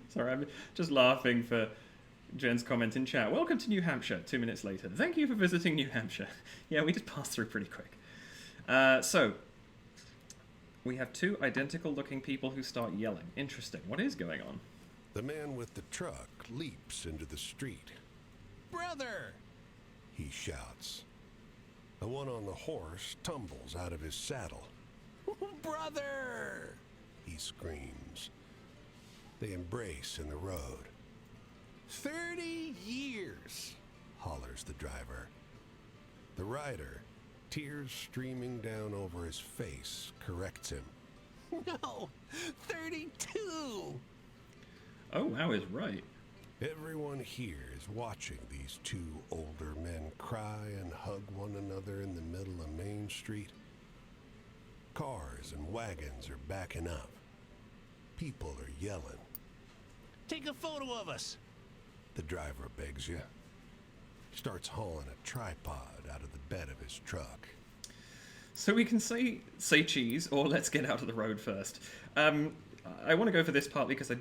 Sorry, I'm just laughing for Jen's comment in chat. Welcome to New Hampshire, 2 minutes later. Thank you for visiting New Hampshire. Yeah, we just passed through pretty quick. So, we have 2 identical-looking people who start yelling. Interesting. What is going on? The man with the truck leaps into the street. Brother! He shouts. The one on the horse tumbles out of his saddle. Brother! He screams. They embrace in the road. 30 years! Hollers the driver. The rider, tears streaming down over his face, corrects him. No! 32! Oh, wow is right. Everyone here is watching these 2 older men cry and hug one another in the middle of Main Street. Cars and wagons are backing up. People are yelling. Take a photo of us! The driver begs you. Starts hauling a tripod out of the bed of his truck. So we can say cheese, or let's get out of the road first. I want to go for this partly because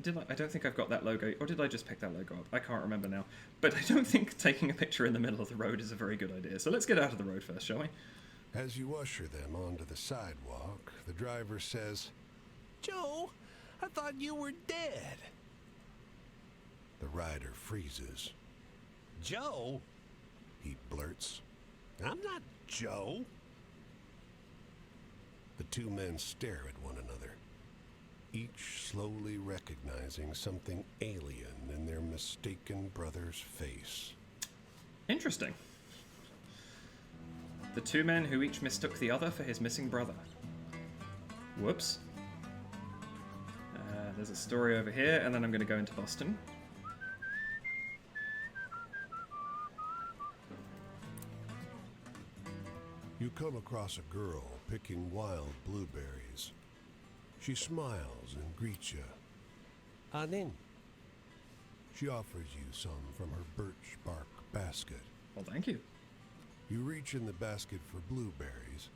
I don't think I've got that logo, or did I just pick that logo up? I can't remember now. But I don't think taking a picture in the middle of the road is a very good idea. So let's get out of the road first, shall we? As you usher them onto the sidewalk, the driver says, Joe, I thought you were dead. the rider freezes. Joe? He blurts. I'm not Joe. The two men stare at one another, each slowly recognizing something alien in their mistaken brother's face. Interesting. The two men who each mistook the other for his missing brother. Whoops. There's a story over here, and then I'm going to go into Boston. You come across a girl picking wild blueberries. She smiles and greets you. Anin. She offers you some from her birch bark basket. Well, thank you. You reach in the basket for blueberries,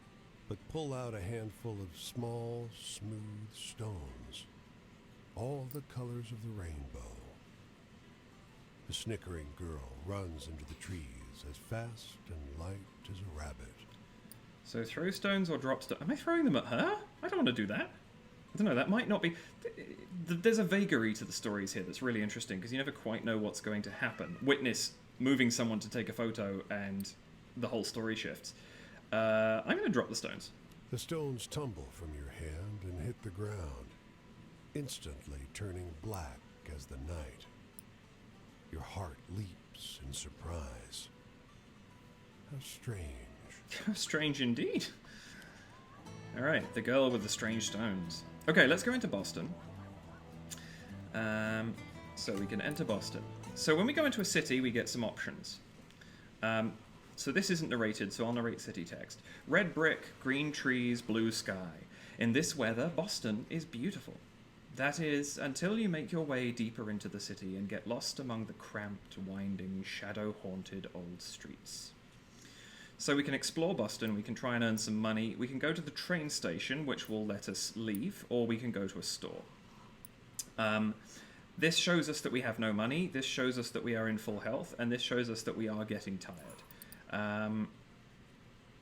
but pull out a handful of small, smooth stones, all the colors of the rainbow. The snickering girl runs into the trees as fast and light as a rabbit. So throw stones or drop stones. Am I throwing them at her? I don't want to do that. I don't know, that might not be... There's a vagary to the stories here that's really interesting, because you never quite know what's going to happen. Witness moving someone to take a photo and the whole story shifts. I'm going to drop the stones. The stones tumble from your hand and hit the ground, instantly turning black as the night. Your heart leaps in surprise. How strange. Strange indeed. Alright, the girl with the strange stones. Okay, let's go into Boston. So we can enter Boston. So when we go into a city, we get some options. So this isn't narrated, so I'll narrate city text. Red brick, green trees, blue sky. In this weather, Boston is beautiful. That is, until you make your way deeper into the city and get lost among the cramped, winding, shadow-haunted old streets. So we can explore Boston, we can try and earn some money, we can go to the train station, which will let us leave, or we can go to a store. This shows us that we have no money, this shows us that we are in full health, and this shows us that we are getting tired.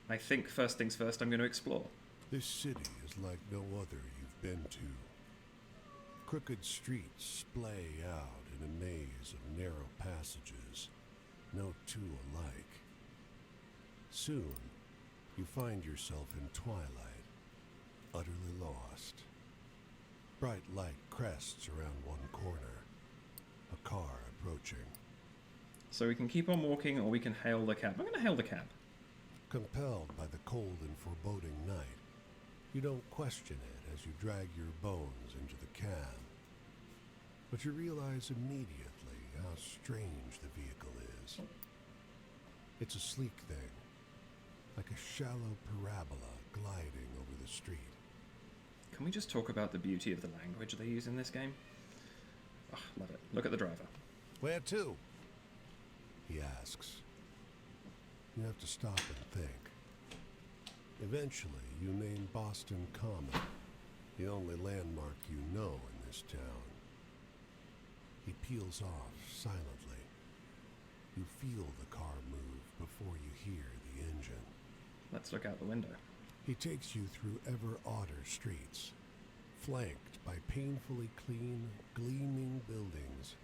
I think first things first, I'm going to explore. This city is like no other you've been to. Crooked streets splay out in a maze of narrow passages, no two alike. Soon, you find yourself in twilight, utterly lost. Bright light crests around one corner, a car approaching. So we can keep on walking, or we can hail the cab. I'm going to hail the cab. Compelled by the cold and foreboding night, you don't question it as you drag your bones into the cab. But you realize immediately how strange the vehicle is. It's a sleek thing, like a shallow parabola gliding over the street. Can we just talk about the beauty of the language they use in this game? Oh, love it. Look at the driver. Where to? He asks. You have to stop and think. Eventually, you name Boston Common, the only landmark you know in this town. He peels off silently. You feel the car move before you hear the engine. Let's look out the window. He takes you through ever odder streets, flanked by painfully clean, gleaming buildings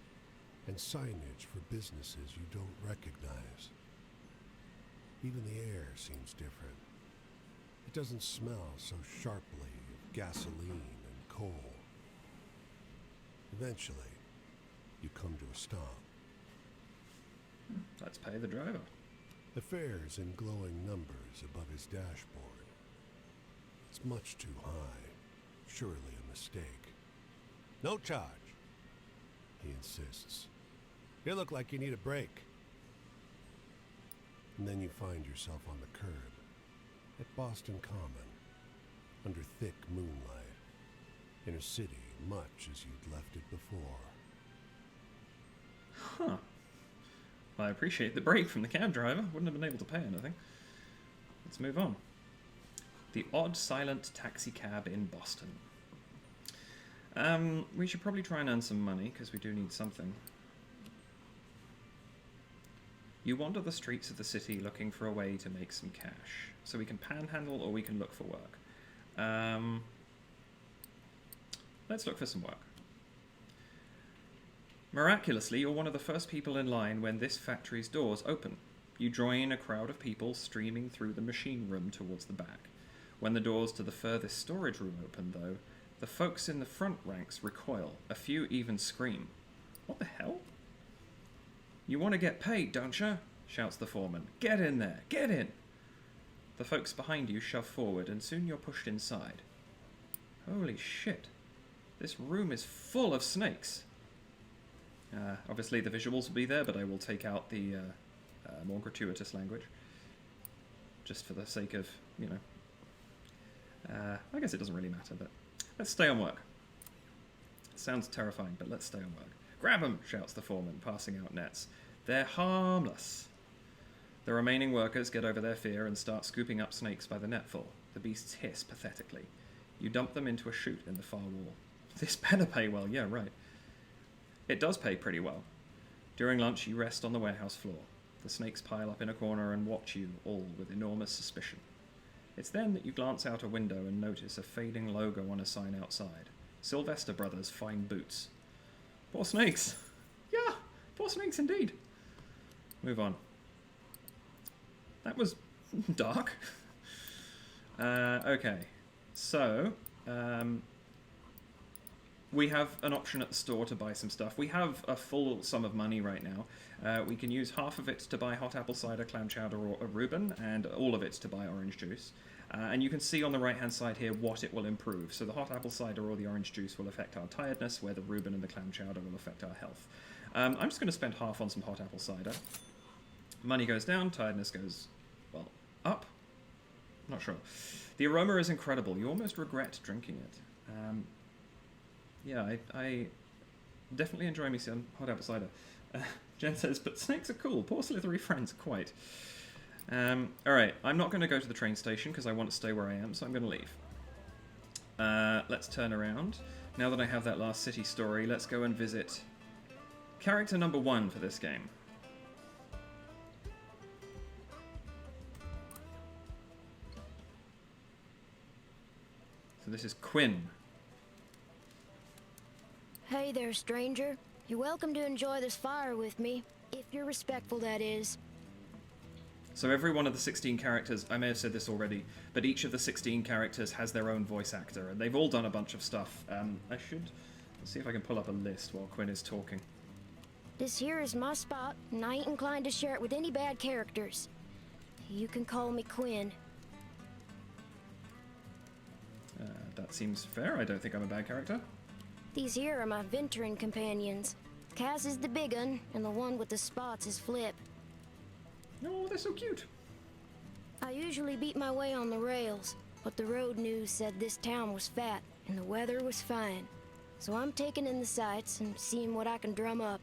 and signage for businesses you don't recognize. Even the air seems different. It doesn't smell so sharply of gasoline and coal. Eventually, you come to a stop. Let's pay the driver. The fare's in glowing numbers above his dashboard. It's much too high. Surely a mistake. No charge, he insists. You look like you need a break. And then you find yourself on the curb at Boston Common, under thick moonlight, in a city much as you'd left it before. Huh. Well, I appreciate the break from the cab driver. Wouldn't have been able to pay anything. Let's move on. The odd silent taxi cab in Boston. We should probably try and earn some money, because we do need something. You wander the streets of the city looking for a way to make some cash. So we can panhandle or we can look for work. Let's look for some work. Miraculously, you're one of the first people in line when this factory's doors open. You join a crowd of people streaming through the machine room towards the back. When the doors to the furthest storage room open, though, the folks in the front ranks recoil. A few even scream. What the hell? You want to get paid, don't you? Shouts the foreman. Get in there! Get in! The folks behind you shove forward, and soon you're pushed inside. Holy shit. This room is full of snakes. Obviously the visuals will be there, but I will take out the more gratuitous language. Just for the sake of, you know... I guess it doesn't really matter, but... Let's stay on work. It sounds terrifying, but let's stay on work. Grab 'em! Shouts the foreman, passing out nets. They're harmless. The remaining workers get over their fear and start scooping up snakes by the netful. The beasts hiss pathetically. You dump them into a chute in the far wall. This better pay well, yeah, right. It does pay pretty well. During lunch, you rest on the warehouse floor. The snakes pile up in a corner and watch you, all with enormous suspicion. It's then that you glance out a window and notice a fading logo on a sign outside. Sylvester Brothers Fine Boots. Poor snakes. Yeah, poor snakes indeed. Move on. That was dark. Okay, so we have an option at the store to buy some stuff. We have a full sum of money right now. We can use half of it to buy hot apple cider, clam chowder, or a Reuben, and all of it to buy orange juice. And you can see on the right-hand side here what it will improve. So the hot apple cider or the orange juice will affect our tiredness, where the Reuben and the clam chowder will affect our health. I'm just going to spend half on some hot apple cider. Money goes down, tiredness goes, well, up? Not sure. The aroma is incredible. You almost regret drinking it. Yeah, I definitely enjoy me some hot apple cider. Jen says, but snakes are cool. Poor slithery friends, quite. Alright, I'm not going to go to the train station because I want to stay where I am, so I'm going to leave. Let's turn around. Now that I have that last city story, let's go and visit character number 1 for this game. So this is Quinn. Hey there, stranger. You're welcome to enjoy this fire with me, if you're respectful, that is. So every one of the 16 characters, I may have said this already, but each of the 16 characters has their own voice actor, and they've all done a bunch of stuff. Let's see if I can pull up a list while Quinn is talking. This here is my spot, and I ain't inclined to share it with any bad characters. You can call me Quinn. That seems fair. I don't think I'm a bad character. These here are my venturing companions. Cass is the big un, and the one with the spots is Flip. Oh, they're so cute. I usually beat my way on the rails, but the road news said this town was fat, and the weather was fine. So I'm taking in the sights and seeing what I can drum up.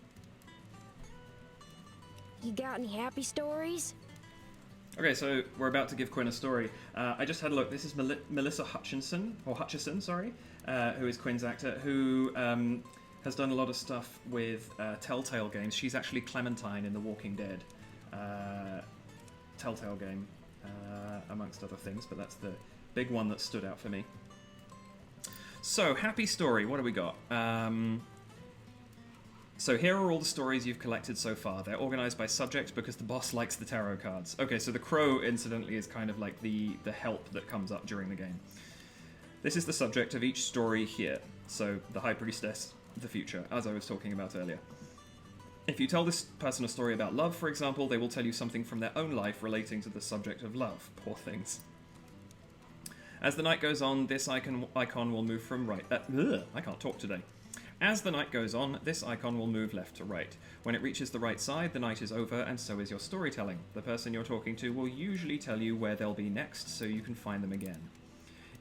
You got any happy stories? Okay, so we're about to give Quinn a story. I just had a look. This is Melissa Hutchison, who is Quinn's actor, who has done a lot of stuff with Telltale games. She's actually Clementine in the Walking Dead Telltale game, amongst other things, but that's the big one that stood out for me. So, happy story. What do we got? So here are all the stories you've collected so far. They're organized by subject because the boss likes the tarot cards. Okay, so the crow, incidentally, is kind of like the help that comes up during the game. This is the subject of each story here. So the High Priestess, the future, as I was talking about earlier. If you tell this person a story about love, for example, they will tell you something from their own life relating to the subject of love. Poor things. As the night goes on, this icon will move from right... I can't talk today. As the night goes on, this icon will move left to right. When it reaches the right side, the night is over, and so is your storytelling. The person you're talking to will usually tell you where they'll be next, so you can find them again.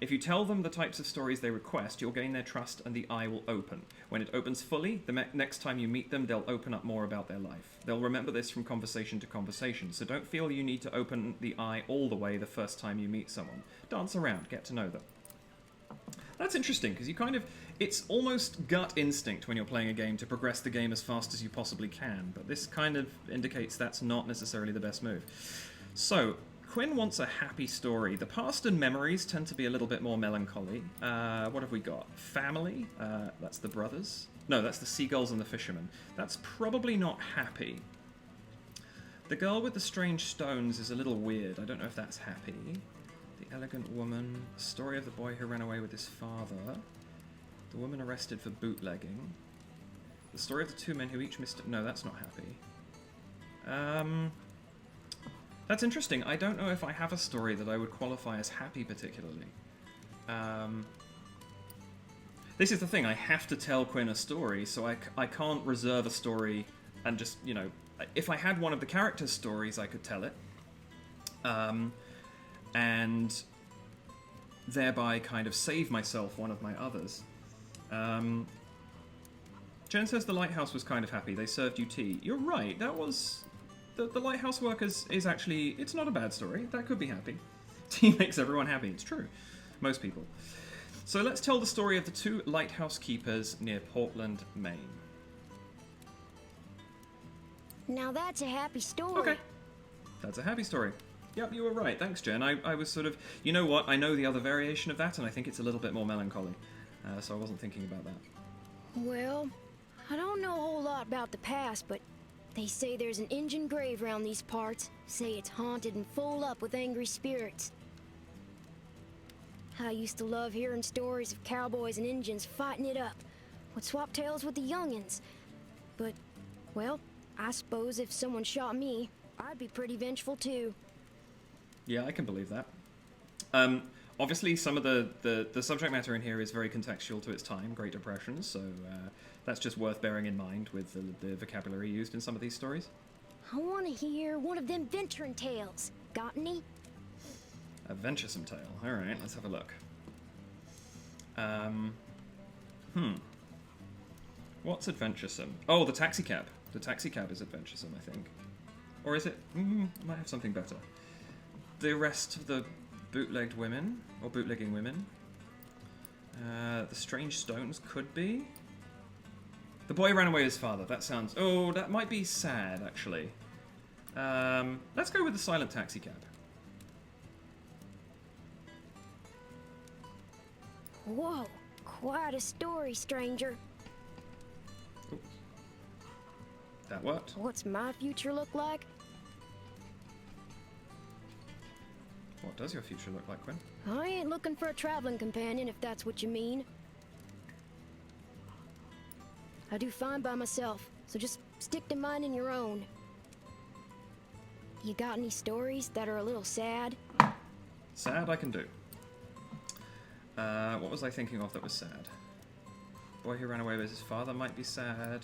If you tell them the types of stories they request, you'll gain their trust and the eye will open. When it opens fully, the next time you meet them, they'll open up more about their life. They'll remember this from conversation to conversation, so don't feel you need to open the eye all the way the first time you meet someone. Dance around, get to know them. That's interesting, because you kind of... it's almost gut instinct when you're playing a game to progress the game as fast as you possibly can, but this kind of indicates that's not necessarily the best move. So, Quinn wants a happy story. The past and memories tend to be a little bit more melancholy. What have we got? Family, that's the brothers. No, that's the seagulls and the fishermen. That's probably not happy. The girl with the strange stones is a little weird. I don't know if that's happy. The elegant woman, story of the boy who ran away with his father. The woman arrested for bootlegging. The story of the two men who each missed... No, that's not happy. That's interesting. I don't know if I have a story that I would qualify as happy particularly. This is the thing. I have to tell Quinn a story, so I can't reserve a story and just, you know... If I had one of the characters' stories, I could tell it. And thereby kind of save myself one of my others. Jen says the lighthouse was kind of happy. They served you tea. You're right. That was... The lighthouse workers is actually... It's not a bad story. That could be happy. Tea makes everyone happy. It's true. Most people. So let's tell the story of the two lighthouse keepers near Portland, Maine. Now that's a happy story. Okay. That's a happy story. Yep, you were right. Thanks, Jen. I was sort of... You know what? I know the other variation of that, and I think it's a little bit more melancholy. So I wasn't thinking about that. Well, I don't know a whole lot about the past, but they say there's an Injun grave around these parts. Say it's haunted and full up with angry spirits. I used to love hearing stories of cowboys and Injuns fighting it up. Would swap tales with the youngins. But, well, I suppose if someone shot me, I'd be pretty vengeful too. Yeah, I can believe that. Obviously, some of the subject matter in here is very contextual to its time, Great Depression, so that's just worth bearing in mind with the vocabulary used in some of these stories. I want to hear one of them venturing tales. Got any? A venturesome tale. Alright, let's have a look. What's adventuresome? Oh, the taxicab. The taxicab is adventuresome, I think. Or is it? I might have something better. The arrest of the bootlegged women, or bootlegging women. The strange stones could be. The boy ran away with his father. That sounds... Oh, that might be sad, actually. Let's go with the silent taxicab. Whoa, quite a story, stranger. Oops. That worked. What's my future look like? What does your future look like, Quinn? I ain't looking for a traveling companion, if that's what you mean. I do fine by myself, so just stick to minding your own. You got any stories that are a little sad? Sad I can do. What was I thinking of that was sad? Boy who ran away with his father might be sad.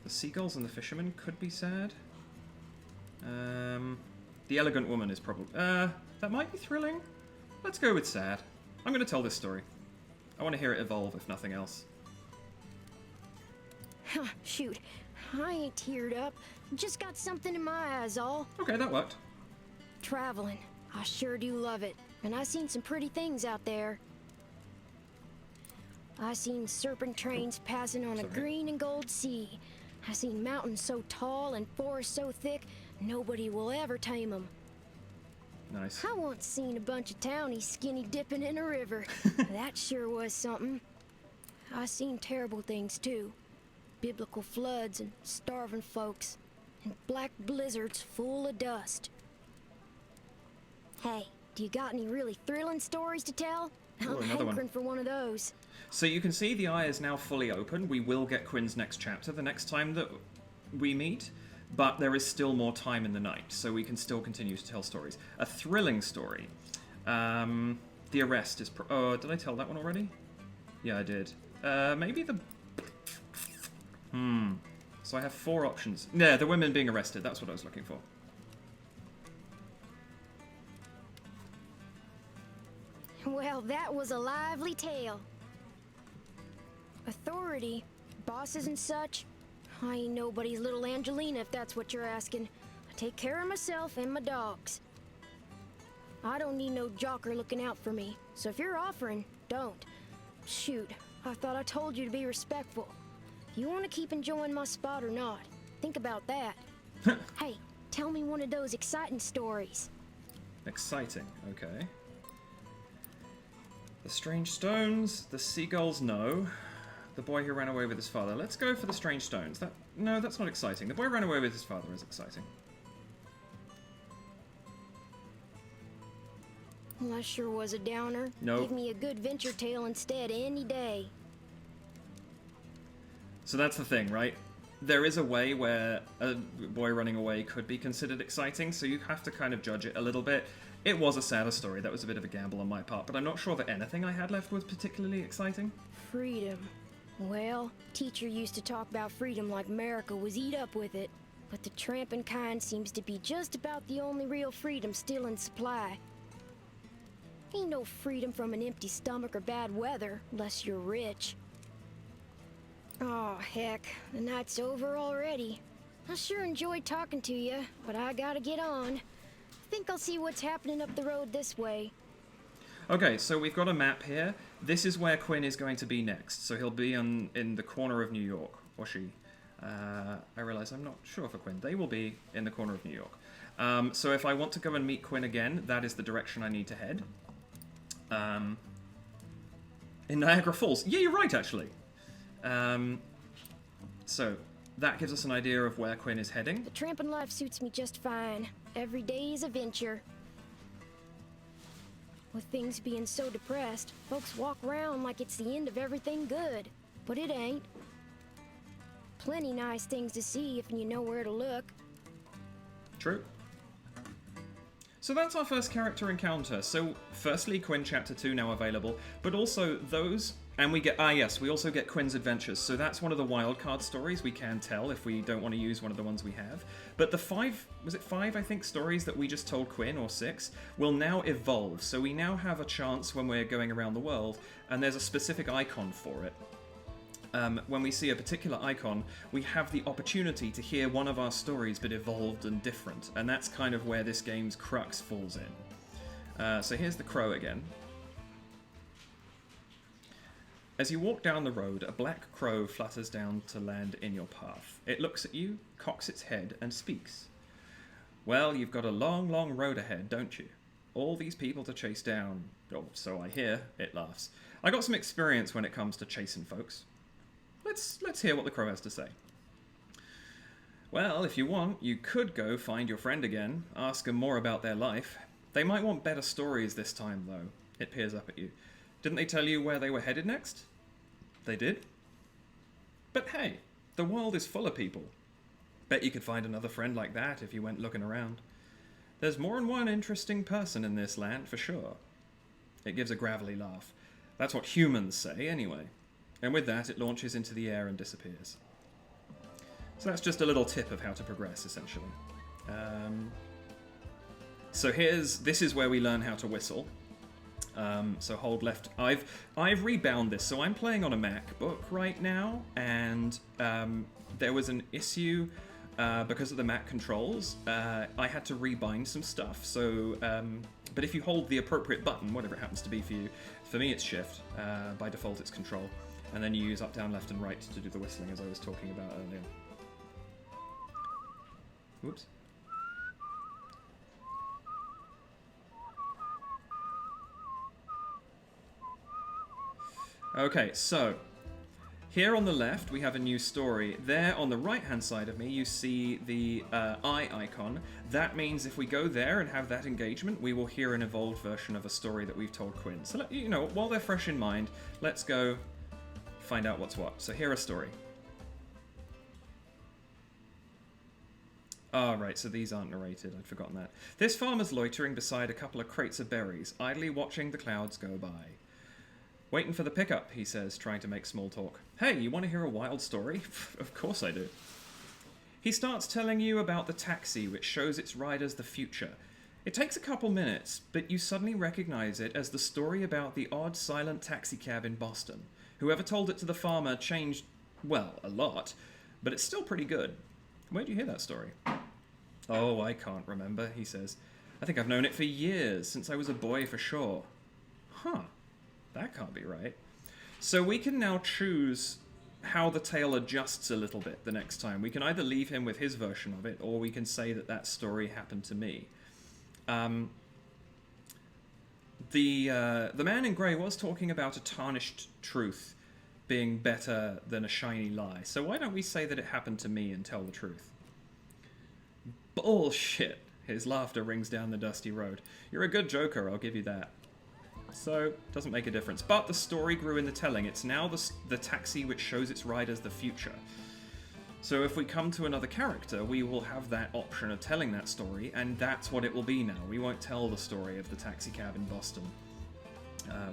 The seagulls and the fishermen could be sad. The elegant woman is probably... that might be thrilling. Let's go with sad. I'm going to tell this story. I want to hear it evolve, if nothing else. Shoot, I ain't teared up. Just got something in my eyes, all. Okay, that worked. Traveling. I sure do love it. And I seen some pretty things out there. I seen serpent trains passing on a green and gold sea. I seen mountains so tall and forests so thick, nobody will ever tame them. Nice. I once seen a bunch of townies skinny dipping in a river. That sure was something. I seen terrible things too. Biblical floods and starving folks. And black blizzards full of dust. Hey, do you got any really thrilling stories to tell? Ooh, I'm another one. hankering for one of those. So you can see the eye is now fully open. We will get Quinn's next chapter the next time that we meet, but there is still more time in the night, so we can still continue to tell stories. A thrilling story. The arrest is... Oh, did I tell that one already? Yeah, I did. Maybe the... So I have 4 options. Yeah, the women being arrested. That's what I was looking for. Well, that was a lively tale. Authority, bosses and such. I ain't nobody's little Angelina, if that's what you're asking. I take care of myself and my dogs. I don't need no jocker looking out for me, so if you're offering, don't. Shoot, I thought I told you to be respectful. You want to keep enjoying my spot or not? Think about that. Hey, tell me one of those exciting stories. Exciting, okay. The strange stones, the seagulls, no. The boy who ran away with his father. Let's go for the strange stones. No, that's not exciting. The boy who ran away with his father is exciting. Well, that sure was a downer. No. Give me a good venture tale instead any day. So that's the thing, right? There is a way where a boy running away could be considered exciting, so you have to kind of judge it a little bit. It was a sadder story. That was a bit of a gamble on my part, but I'm not sure that anything I had left was particularly exciting. Freedom. Well, teacher used to talk about freedom like America was eat up with it. But the tramping kind seems to be just about the only real freedom still in supply. Ain't no freedom from an empty stomach or bad weather, unless you're rich. Oh, heck, the night's over already. I sure enjoyed talking to you, but I gotta get on. Think I'll see what's happening up the road this way. Okay, so we've got a map here. This is where Quinn is going to be next. So he'll be in the corner of New York, or she. I realize I'm not sure for Quinn. They will be in the corner of New York. So if I want to go and meet Quinn again, that is the direction I need to head. In Niagara Falls. Yeah, you're right, actually. So that gives us an idea of where Quinn is heading. The tramping life suits me just fine. Every day is a venture. With things being so depressed, folks walk around like it's the end of everything good. But it ain't. Plenty nice things to see if you know where to look. True. So that's our first character encounter. So firstly, Quinn Chapter 2 now available, but also those, and we get, yes, we also get Quinn's adventures. So that's one of the wildcard stories we can tell if we don't want to use one of the ones we have. But the was it five, I think, stories that we just told Quinn, or 6, will now evolve. So we now have a chance when we're going around the world, and there's a specific icon for it. When we see a particular icon, we have the opportunity to hear one of our stories but evolved and different, and that's kind of where this game's crux falls in. So here's the crow again. As you walk down the road, a black crow flutters down to land in your path. It looks at you, cocks its head, and speaks. Well, you've got a long, long road ahead, don't you? All these people to chase down. Oh, so I hear, it laughs. I got some experience when it comes to chasing folks. Let's hear what the crow has to say. Well, if you want, you could go find your friend again, ask them more about their life. They might want better stories this time, though. It peers up at you. Didn't they tell you where they were headed next? They did? But hey, the world is full of people. Bet you could find another friend like that if you went looking around. There's more than one interesting person in this land, for sure. It gives a gravelly laugh. That's what humans say, anyway. And with that, it launches into the air and disappears. So that's just a little tip of how to progress, essentially. So this is where we learn how to whistle. So hold left. I've rebound this, so I'm playing on a MacBook right now, and there was an issue because of the Mac controls. I had to rebind some stuff. So, but if you hold the appropriate button, whatever it happens to be for you, for me it's Shift. By default, it's Control. And then you use up, down, left, and right to do the whistling, as I was talking about earlier. Whoops. Okay, so here on the left we have a new story. There on the right-hand side of me you see the eye icon. That means if we go there and have that engagement, we will hear an evolved version of a story that we've told Quinn. So, while they're fresh in mind, let's go find out what's what. So here's a story. Oh, right, so these aren't narrated. I'd forgotten that. This farmer's loitering beside a couple of crates of berries, idly watching the clouds go by. Waiting for the pickup, he says, trying to make small talk. Hey, you want to hear a wild story? Of course I do. He starts telling you about the taxi, which shows its riders the future. It takes a couple minutes, but you suddenly recognize it as the story about the odd silent taxicab in Boston. Whoever told it to the farmer changed, well, a lot, but it's still pretty good. Where'd you hear that story? Oh, I can't remember, he says. I think I've known it for years, since I was a boy for sure. Huh. That can't be right. So we can now choose how the tale adjusts a little bit the next time. We can either leave him with his version of it, or we can say that that story happened to me. The man in grey was talking about a tarnished truth being better than a shiny lie. So why don't we say that it happened to me and tell the truth? Bullshit. His laughter rings down the dusty road. You're a good joker, I'll give you that. So, doesn't make a difference. But the story grew in the telling. It's now the taxi which shows its riders the future. So if we come to another character, we will have that option of telling that story, and that's what it will be now. We won't tell the story of the taxi cab in Boston.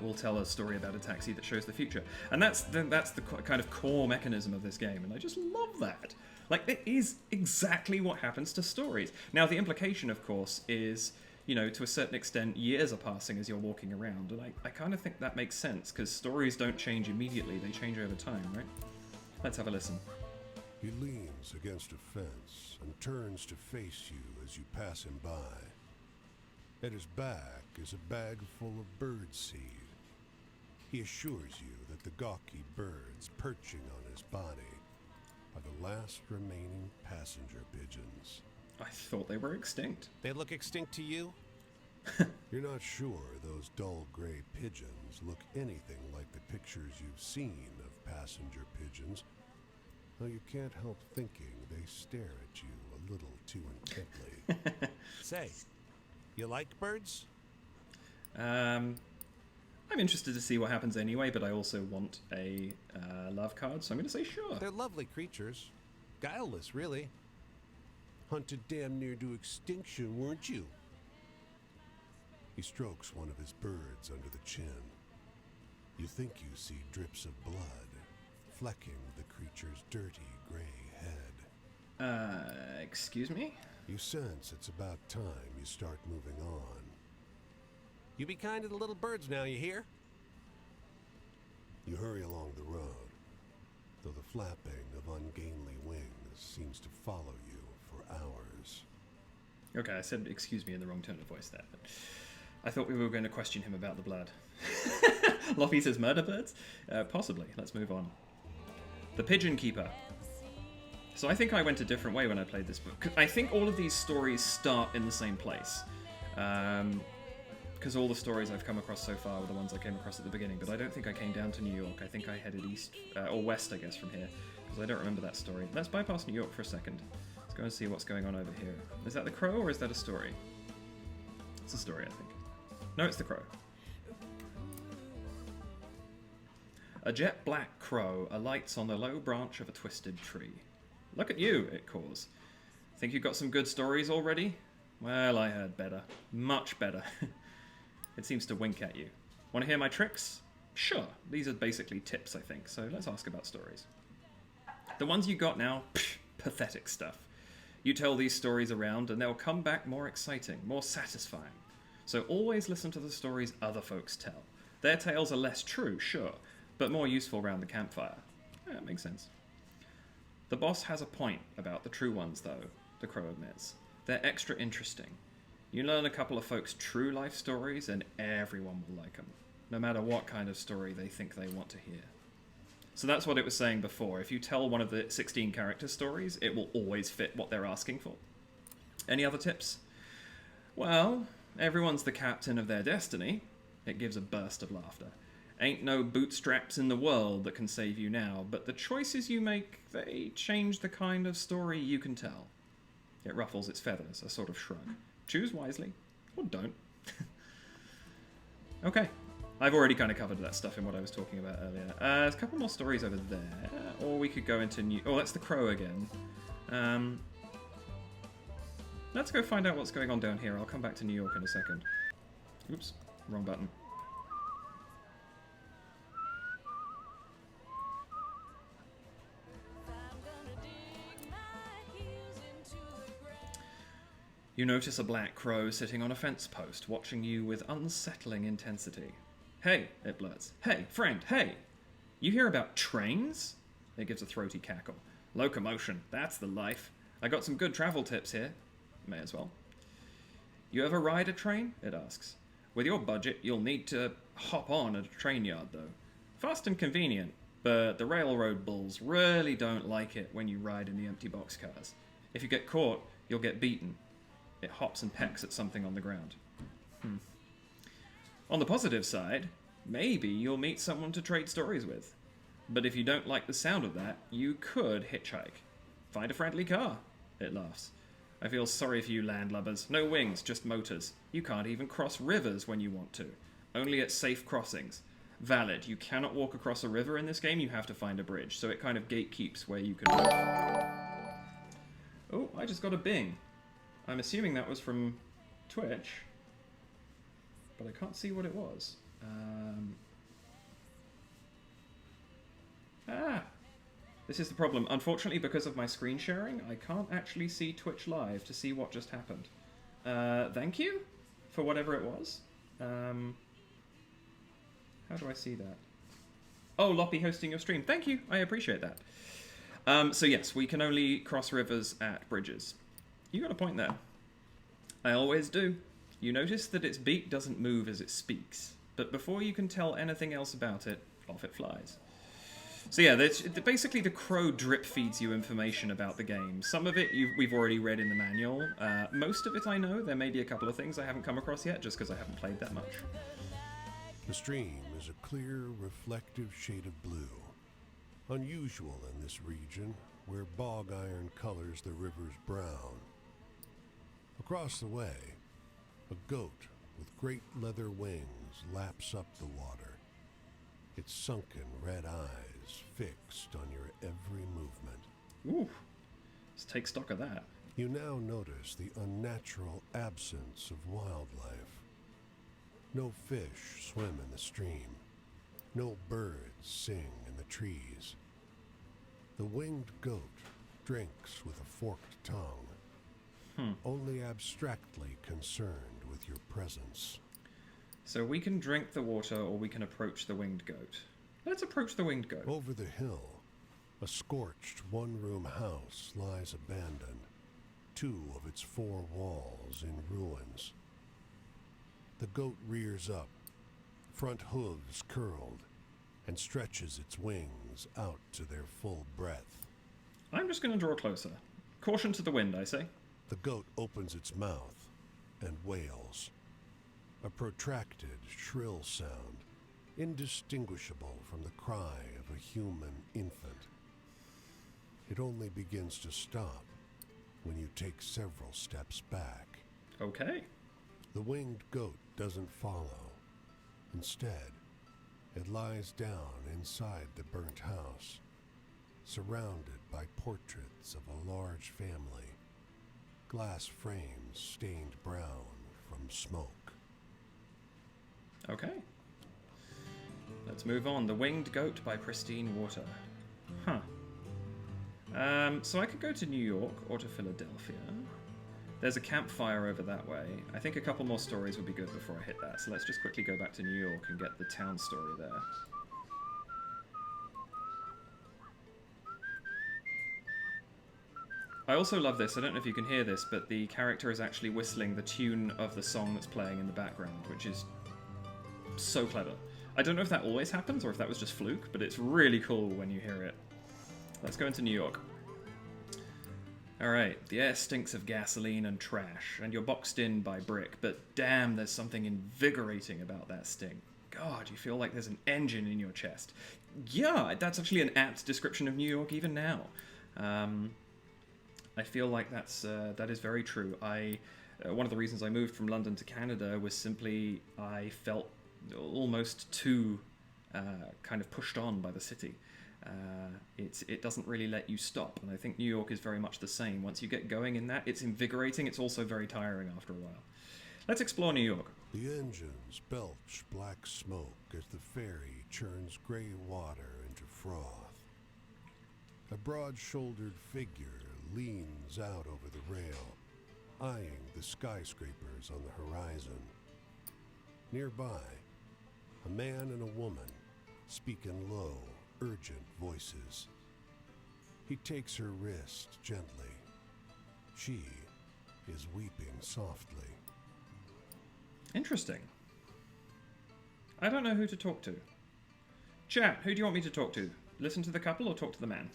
We'll tell a story about a taxi that shows the future. And that's the kind of core mechanism of this game, and I just love that. Like, it is exactly what happens to stories. Now, the implication, of course, is, you know, to a certain extent, years are passing as you're walking around, and I kind of think that makes sense, because stories don't change immediately, they change over time, right? Let's have a listen. He leans against a fence and turns to face you as you pass him by. At his back is a bag full of birdseed. He assures you that the gawky birds perching on his body are the last remaining passenger pigeons. I thought they were extinct. They look extinct to you? You're not sure those dull gray pigeons look anything like the pictures you've seen of passenger pigeons, though you can't help thinking they stare at you a little too intently. Say, you like birds? I'm interested to see what happens anyway, but I also want a love card, so I'm going to say sure. They're lovely creatures. Guileless, really. Hunted damn near to extinction, weren't you? He strokes one of his birds under the chin. You think you see drips of blood flecking the creature's dirty gray head. Excuse me? You sense it's about time you start moving on. You be kind to the little birds now, you hear? You hurry along the road, though the flapping of ungainly wings seems to follow you for hours. Okay, I said excuse me in the wrong tone of voice there, but I thought we were going to question him about the blood. Loppy says murder birds? Possibly. Let's move on. The Pigeon Keeper. So I think I went a different way when I played this book. I think all of these stories start in the same place. Because all the stories I've come across so far were the ones I came across at the beginning, but I don't think I came down to New York. I think I headed east, or west, I guess, from here, because I don't remember that story. Let's bypass New York for a second. Let's go and see what's going on over here. Is that the crow, or is that a story? It's a story, I think. No, it's the crow. A jet black crow alights on the low branch of a twisted tree. Look at you, it calls. Think you got some good stories already? Well, I heard better. Much better. It seems to wink at you. Want to hear my tricks? Sure. These are basically tips, I think, so let's ask about stories. The ones you got now, pathetic stuff. You tell these stories around and they'll come back more exciting, more satisfying. So always listen to the stories other folks tell. Their tales are less true, sure, but more useful around the campfire. Yeah, that makes sense. The boss has a point about the true ones, though, the crow admits. They're extra interesting. You learn a couple of folks' true life stories and everyone will like them, no matter what kind of story they think they want to hear. So that's what it was saying before. If you tell one of the 16 character stories, it will always fit what they're asking for. Any other tips? Well, everyone's the captain of their destiny. It gives a burst of laughter. Ain't no bootstraps in the world that can save you now, but the choices you make, they change the kind of story you can tell. It ruffles its feathers, a sort of shrug. Choose wisely, or don't. Okay. I've already kind of covered that stuff in what I was talking about earlier. There's a couple more stories over there, or we could go into New... Oh, that's the crow again. Let's go find out what's going on down here. I'll come back to New York in a second. Oops, wrong button. You notice a black crow sitting on a fence post, watching you with unsettling intensity. Hey, it blurts. Hey, friend, hey! You hear about trains? It gives a throaty cackle. Locomotion, that's the life. I got some good travel tips here. May as well. You ever ride a train? It asks. With your budget, you'll need to hop on at a train yard, though. Fast and convenient, but the railroad bulls really don't like it when you ride in the empty boxcars. If you get caught, you'll get beaten. It hops and pecks at something on the ground. On the positive side, maybe you'll meet someone to trade stories with. But if you don't like the sound of that, you could hitchhike. Find a friendly car. It laughs. I feel sorry for you landlubbers. No wings, just motors. You can't even cross rivers when you want to. Only at safe crossings. Valid, you cannot walk across a river in this game, you have to find a bridge. So it kind of gatekeeps where you can walk. Oh, I just got a bing. I'm assuming that was from Twitch. But I can't see what it was. This is the problem. Unfortunately, because of my screen sharing, I can't actually see Twitch live to see what just happened. Thank you for whatever it was. How do I see that? Oh, Loppy hosting your stream. Thank you. I appreciate that. So yes, we can only cross rivers at bridges. You got a point there. I always do. You notice that its beak doesn't move as it speaks, but before you can tell anything else about it, off it flies. So yeah, basically the crow drip feeds you information about the game. Some of it we've already read in the manual. Most of it I know. There may be a couple of things I haven't come across yet, just because I haven't played that much. The stream is a clear, reflective shade of blue. Unusual in this region, where bog iron colors the river's brown. Across the way, a goat with great leather wings laps up the water. Its sunken red eyes fixed on your every movement. Ooh, let's take stock of that. You now notice the unnatural absence of wildlife. No fish swim in the stream. No birds sing in the trees. The winged goat drinks with a forked tongue, only abstractly concerned with your presence. So we can drink the water or we can approach the winged goat. Let's approach the winged goat. Over the hill, a scorched one-room house lies abandoned, 2 of its 4 walls in ruins. The goat rears up, front hooves curled, and stretches its wings out to their full breadth. I'm just going to draw closer. Caution to the wind, I say. The goat opens its mouth and wails. A protracted, shrill sound, indistinguishable from the cry of a human infant. It only begins to stop when you take several steps back. Okay. The winged goat doesn't follow. Instead, it lies down inside the burnt house, surrounded by portraits of a large family, glass frames stained brown from smoke. Okay. Let's move on. The Winged Goat by Pristine Water. Huh. So I could go to New York or to Philadelphia. There's a campfire over that way. I think a couple more stories would be good before I hit that, so let's just quickly go back to New York and get the town story there. I also love this, I don't know if you can hear this, but the character is actually whistling the tune of the song that's playing in the background, which is so clever. I don't know if that always happens or if that was just fluke, but it's really cool when you hear it. Let's go into New York. Alright, the air stinks of gasoline and trash, and you're boxed in by brick, but damn, there's something invigorating about that sting. God, you feel like there's an engine in your chest. Yeah, that's actually an apt description of New York even now. I feel like that is very true. One of the reasons I moved from London to Canada was simply I felt almost too kind of pushed on by the city. It doesn't really let you stop, and I think New York is very much the same. Once you get going in that, it's invigorating, it's also very tiring after a while. Let's explore New York. The engines belch black smoke as the ferry churns gray water into froth. A broad-shouldered figure leans out over the rail, eyeing the skyscrapers on the horizon. Nearby, a man and a woman speak in low, urgent voices. He takes her wrist gently. She is weeping softly. Interesting. I don't know who to talk to. Chat, who do you want me to talk to? Listen to the couple or talk to the man?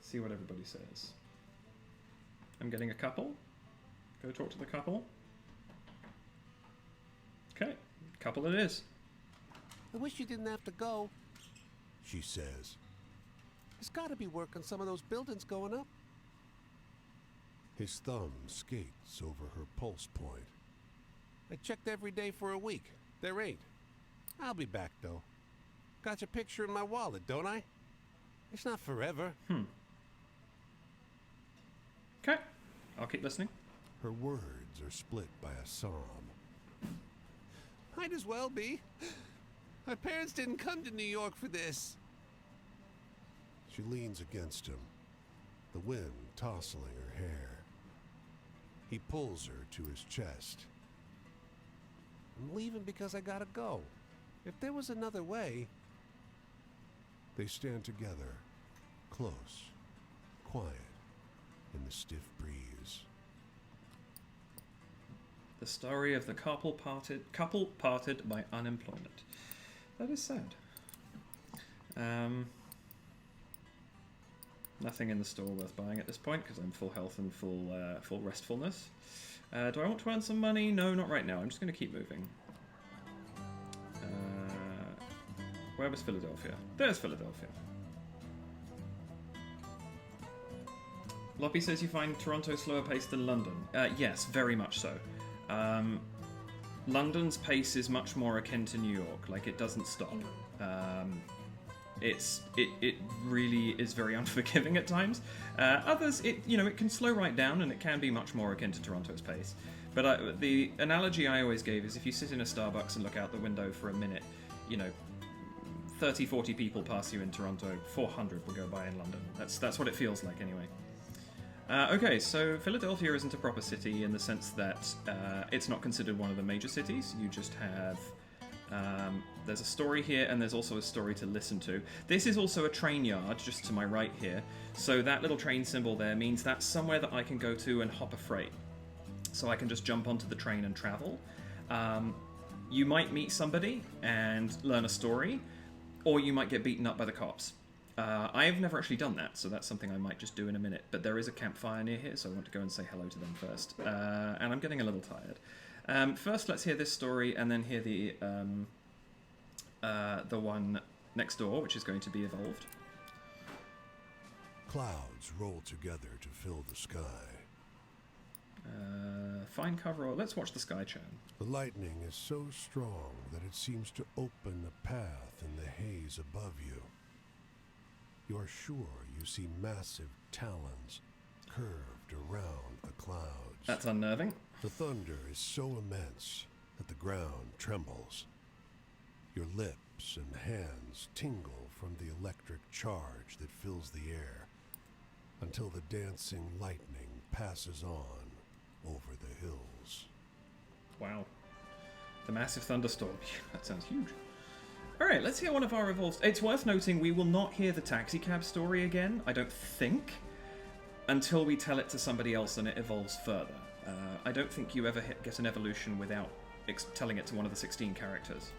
See what everybody says. I'm getting a couple. Go talk to the couple. Okay, couple it is. I wish you didn't have to go, she says. There's got to be work on some of those buildings going up. His thumb skates over her pulse point. I checked every day for a week. There ain't. I'll be back, though. Got your picture in my wallet, don't I? It's not forever. Okay, I'll keep listening. Her words are split by a sob. Might as well be. My parents didn't come to New York for this. She leans against him, the wind tousling her hair. He pulls her to his chest. I'm leaving because I gotta go. If there was another way... They stand together, close, quiet, in the stiff breeze. The story of the couple parted by unemployment. That is sad. Nothing in the store worth buying at this point because I'm full health and full restfulness. Do I want to earn some money? No, not right now. I'm just going to keep moving. Where was Philadelphia? There's Philadelphia. Loppy says you find Toronto slower paced than London. Yes, very much so. London's pace is much more akin to New York. Like, it doesn't stop. It really is very unforgiving at times. Others, it can slow right down, and it can be much more akin to Toronto's pace. But the analogy I always gave is if you sit in a Starbucks and look out the window for a minute, 30, 40 people pass you in Toronto, 400 will go by in London. That's what it feels like anyway. Okay, so Philadelphia isn't a proper city in the sense that it's not considered one of the major cities. You just have... there's a story here, and there's also a story to listen to. This is also a train yard, just to my right here. So that little train symbol there means that's somewhere that I can go to and hop a freight. So I can just jump onto the train and travel. You might meet somebody and learn a story, or you might get beaten up by the cops. I've never actually done that, so that's something I might just do in a minute. But there is a campfire near here, so I want to go and say hello to them first. And I'm getting a little tired. First, let's hear this story, and then hear the one next door, which is going to be evolved. Clouds roll together to fill the sky. Fine cover. Let's watch the sky chan. The lightning is so strong that it seems to open a path in the haze above you. You are sure you see massive talons curved around the clouds. That's unnerving. The thunder is so immense that the ground trembles. Your lips and hands tingle from the electric charge that fills the air until the dancing lightning passes on over the hills. Wow. The massive thunderstorm. That sounds huge. Alright, let's hear one of our evolves. It's worth noting we will not hear the taxicab story again, I don't think, until we tell it to somebody else and it evolves further. I don't think you ever get an evolution without telling it to one of the 16 characters.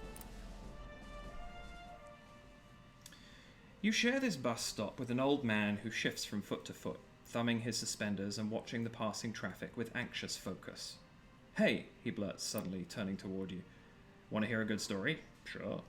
You share this bus stop with an old man who shifts from foot to foot, thumbing his suspenders and watching the passing traffic with anxious focus. Hey, he blurts suddenly, turning toward you. Want to hear a good story? Sure.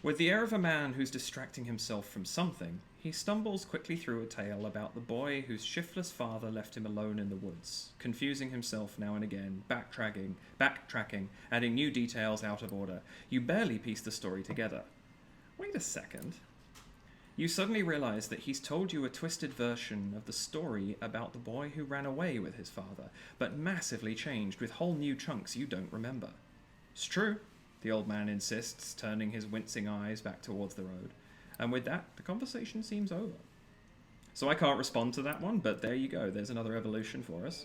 With the air of a man who's distracting himself from something, he stumbles quickly through a tale about the boy whose shiftless father left him alone in the woods, confusing himself now and again, backtracking, adding new details out of order. You barely piece the story together. Wait a second. You suddenly realize that he's told you a twisted version of the story about the boy who ran away with his father, but massively changed with whole new chunks you don't remember. It's true, the old man insists, turning his wincing eyes back towards the road. And with that, the conversation seems over. So I can't respond to that one, but there you go, there's another evolution for us.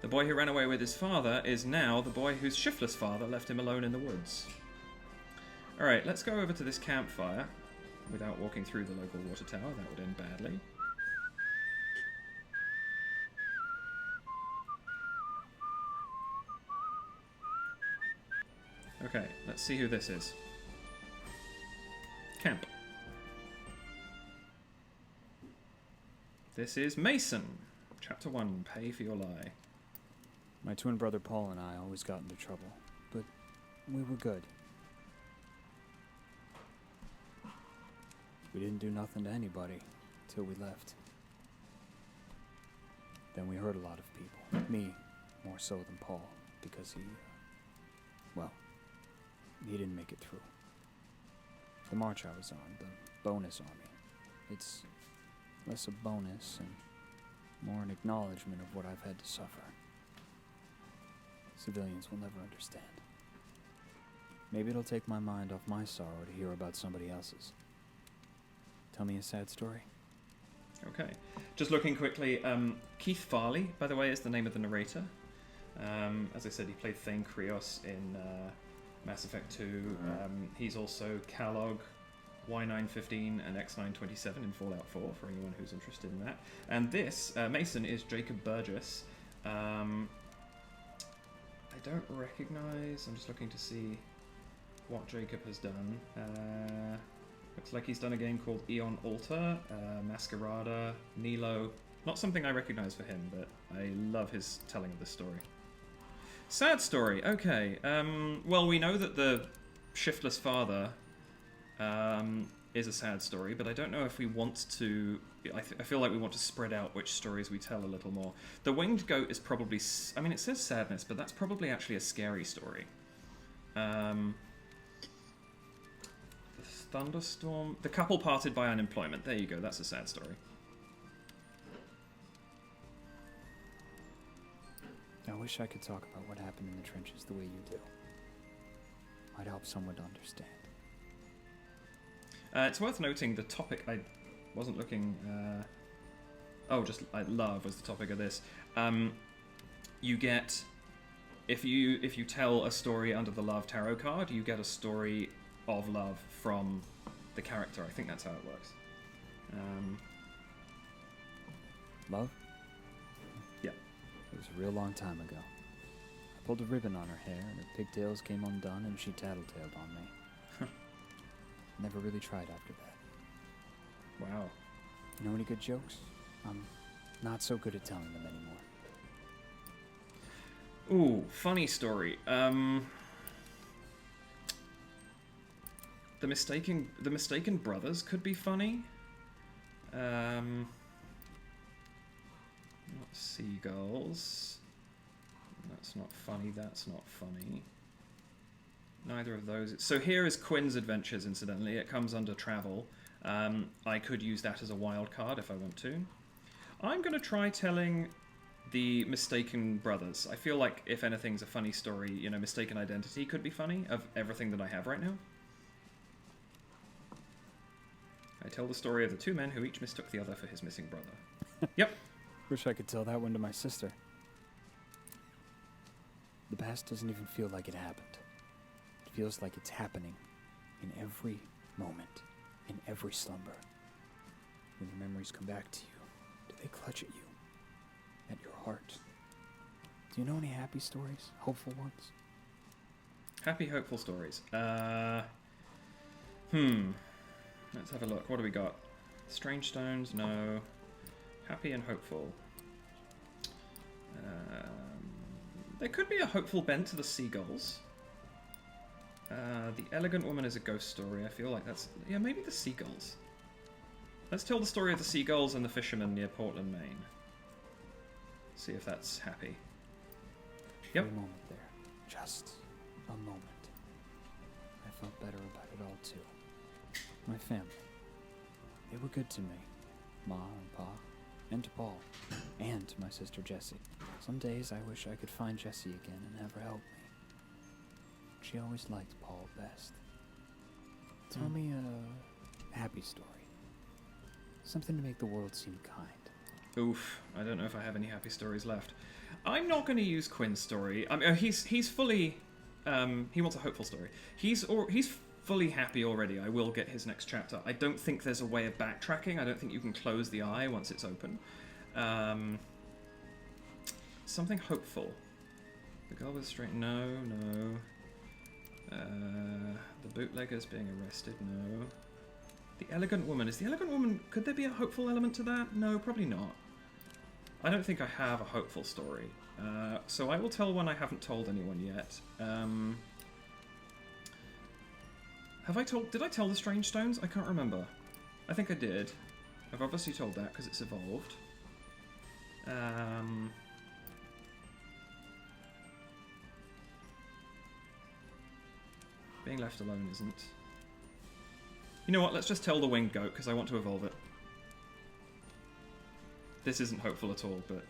The boy who ran away with his father is now the boy whose shiftless father left him alone in the woods. Alright, let's go over to this campfire. without walking through the local water tower. That would end badly. Okay, let's see who this is. Camp. This is Mason. Chapter 1, Pay for Your Lie. My twin brother Paul and I always got into trouble, but we were good. We didn't do nothing to anybody till we left. Then we hurt a lot of people. Me, more so than Paul, because he didn't make it through. The march I was on, the bonus army, it's less a bonus and more an acknowledgement of what I've had to suffer. Civilians will never understand. Maybe it'll take my mind off my sorrow to hear about somebody else's. Tell me a sad story. Okay. Just looking quickly, Keith Farley, by the way, is the name of the narrator. As I said, he played Thane Krios in Mass Effect 2. He's also Kellogg, Y915, and X927 in Fallout 4, for anyone who's interested in that. And this, Mason, is Jacob Burgess. I don't recognize... I'm just looking to see what Jacob has done. Looks like he's done a game called Eon Altar, Masquerada, Nilo. Not something I recognize for him, but I love his telling of this story. Sad story, okay. Well, we know that the shiftless father is a sad story, but I don't know if we want to... I feel like we want to spread out which stories we tell a little more. The Winged Goat is probably... I mean, it says sadness, but that's probably actually a scary story. The Thunderstorm... The couple parted by unemployment. There you go, that's a sad story. I wish I could talk about what happened in the trenches the way you do. Might help someone to understand. It's worth noting the topic... I wasn't looking... love was the topic of this. You get... If you tell a story under the Love Tarot card, you get a story of love from the character. I think that's how it works. Love? Yeah. It was a real long time ago. I pulled a ribbon on her hair, and her pigtails came undone, and she tattletaled on me. Never really tried after that. Wow. You know any good jokes? I'm not so good at telling them anymore. Ooh, funny story. The mistaken brothers could be funny. Not seagulls. That's not funny. That's not funny. Neither of those. So here is Quinn's Adventures, incidentally. It comes under travel. I could use that as a wild card if I want to. I'm going to try telling the Mistaken Brothers. I feel like, if anything's a funny story, you know, Mistaken Identity could be funny, of everything that I have right now. I tell the story of the two men who each mistook the other for his missing brother. Yep. Wish I could tell that one to my sister. The past doesn't even feel like it happened. It feels like it's happening in every moment, in every slumber. When your memories come back to you, do they clutch at you? At your heart? Do you know any happy stories? Hopeful ones? Happy, hopeful stories. Let's have a look. What do we got? Strange Stones? No. Happy and hopeful. There could be a hopeful bent to the seagulls. The Elegant Woman is a ghost story. I feel like that's... Yeah, maybe the seagulls. Let's tell the story of the seagulls and the fisherman near Portland, Maine. See if that's happy. Yep. For a moment there. Just a moment. I felt better about it all, too. My family. They were good to me. Ma and Pa. And to Paul. And to my sister Jessie. Some days I wish I could find Jessie again and have her help me. She always liked Paul best. Tell me a happy story. Something to make the world seem kind. Oof, I don't know if I have any happy stories left. I'm not going to use Quinn's story. I mean, he's fully... he wants a hopeful story. He's fully happy already. I will get his next chapter. I don't think there's a way of backtracking. I don't think you can close the eye once it's open. Something hopeful. The girl with the straight... No. The bootleggers being arrested, no. The elegant woman. Is the elegant woman... Could there be a hopeful element to that? No, probably not. I don't think I have a hopeful story. So I will tell one I haven't told anyone yet. Did I tell the Strange Stones? I can't remember. I think I did. I've obviously told that because it's evolved. Being left alone isn't. You know what? Let's just tell the winged goat because I want to evolve it. This isn't hopeful at all, but...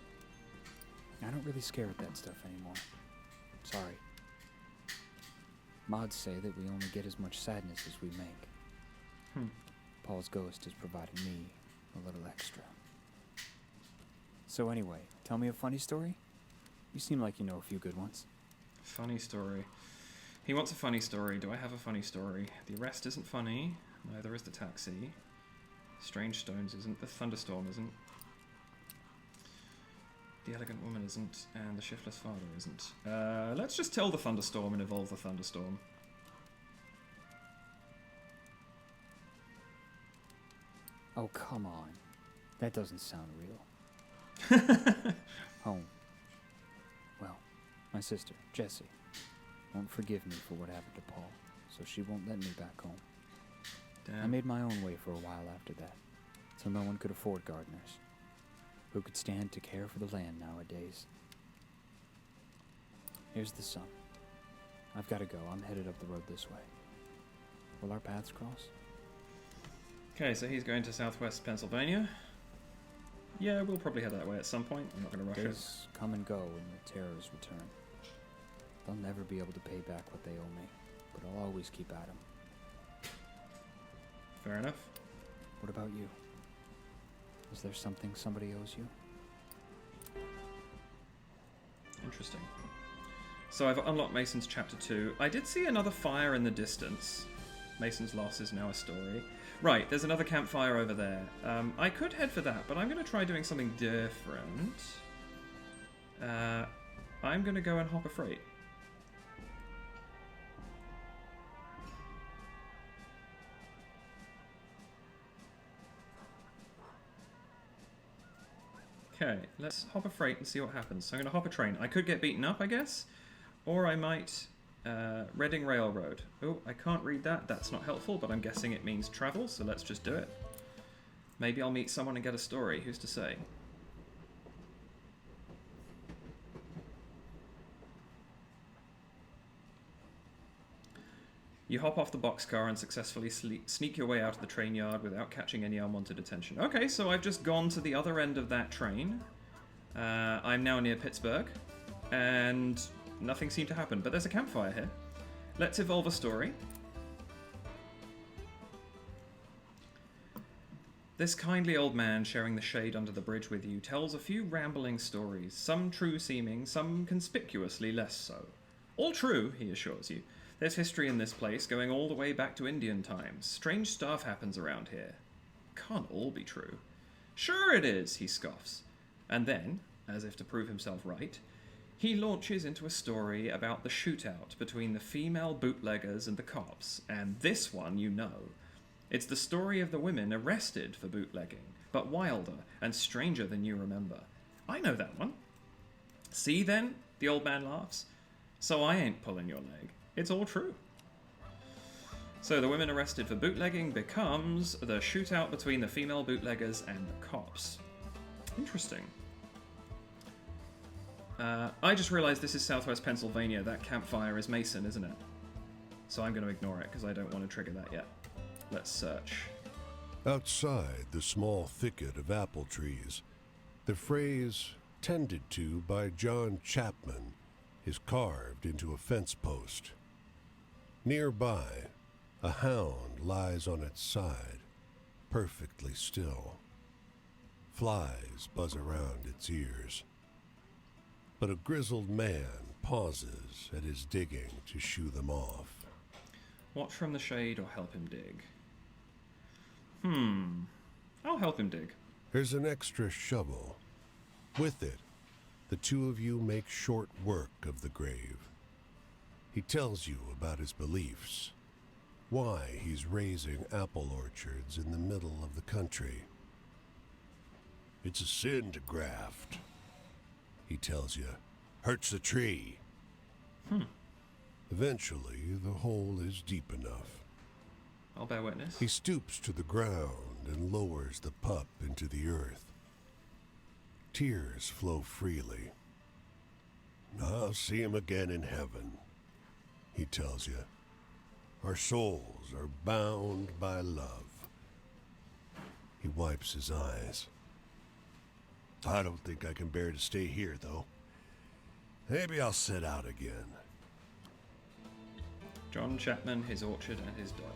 I don't really scare at that stuff anymore. Sorry. Mods say that we only get as much sadness as we make. Paul's ghost is providing me a little extra. So anyway, tell me a funny story? You seem like you know a few good ones. Funny story. He wants a funny story. Do I have a funny story? The arrest isn't funny. Neither is the taxi. Strange Stones isn't. The thunderstorm isn't. The elegant woman isn't. And the shiftless father isn't. Let's just tell the thunderstorm and evolve the thunderstorm. Oh, come on. That doesn't sound real. Home. Well, my sister, Jessie, won't forgive me for what happened to Paul, so she won't let me back home. Damn. I made my own way for a while after that, so no one could afford gardeners. Who could stand to care for the land nowadays? Here's the sun. I've got to go. I'm headed up the road this way. Will our paths cross? Okay, so he's going to southwest Pennsylvania. Yeah, we'll probably head that way at some point. I'm not going to rush it. Days come and go and the terrors return. They'll never be able to pay back what they owe me, but I'll always keep at 'em. Fair enough. What about you? Is there something somebody owes you? Interesting. So I've unlocked Mason's chapter 2. I did see another fire in the distance. Mason's loss is now a story. Right, there's another campfire over there. I could head for that, but I'm going to try doing something different. I'm going to go and hop a freight. Okay, let's hop a freight and see what happens. So I'm going to hop a train. I could get beaten up, I guess. Or I might... Reading Railroad. Oh, I can't read that. That's not helpful, but I'm guessing it means travel, so let's just do it. Maybe I'll meet someone and get a story. Who's to say? You hop off the boxcar and successfully sneak your way out of the train yard without catching any unwanted attention. Okay, so I've just gone to the other end of that train. I'm now near Pittsburgh, and nothing seemed to happen, but there's a campfire here. Let's evolve a story. This kindly old man sharing the shade under the bridge with you tells a few rambling stories, some true-seeming, some conspicuously less so. All true, he assures you. There's history in this place going all the way back to Indian times. Strange stuff happens around here. Can't all be true. Sure it is, he scoffs. And then, as if to prove himself right, he launches into a story about the shootout between the female bootleggers and the cops, and this one you know. It's the story of the women arrested for bootlegging, but wilder and stranger than you remember. I know that one. See then, the old man laughs. So I ain't pulling your leg. It's all true. So the women arrested for bootlegging becomes the shootout between the female bootleggers and the cops. Interesting. I just realized this is southwest Pennsylvania. That campfire is Mason, isn't it? So I'm going to ignore it because I don't want to trigger that yet. Let's search. Outside the small thicket of apple trees, the phrase "tended to by John Chapman" is carved into a fence post. Nearby, a hound lies on its side, perfectly still. Flies buzz around its ears. But a grizzled man pauses at his digging to shoo them off. Watch from the shade or help him dig? I'll help him dig. There's an extra shovel. With it, the two of you make short work of the grave. He tells you about his beliefs, why he's raising apple orchards in the middle of the country. It's a sin to graft, he tells you. Hurts the tree. Eventually, the hole is deep enough. I'll bear witness. He stoops to the ground and lowers the pup into the earth. Tears flow freely. I'll see him again in heaven, he tells you. Our souls are bound by love. He wipes his eyes. I don't think I can bear to stay here, though. Maybe I'll set out again. John Chapman, his orchard, and his dog.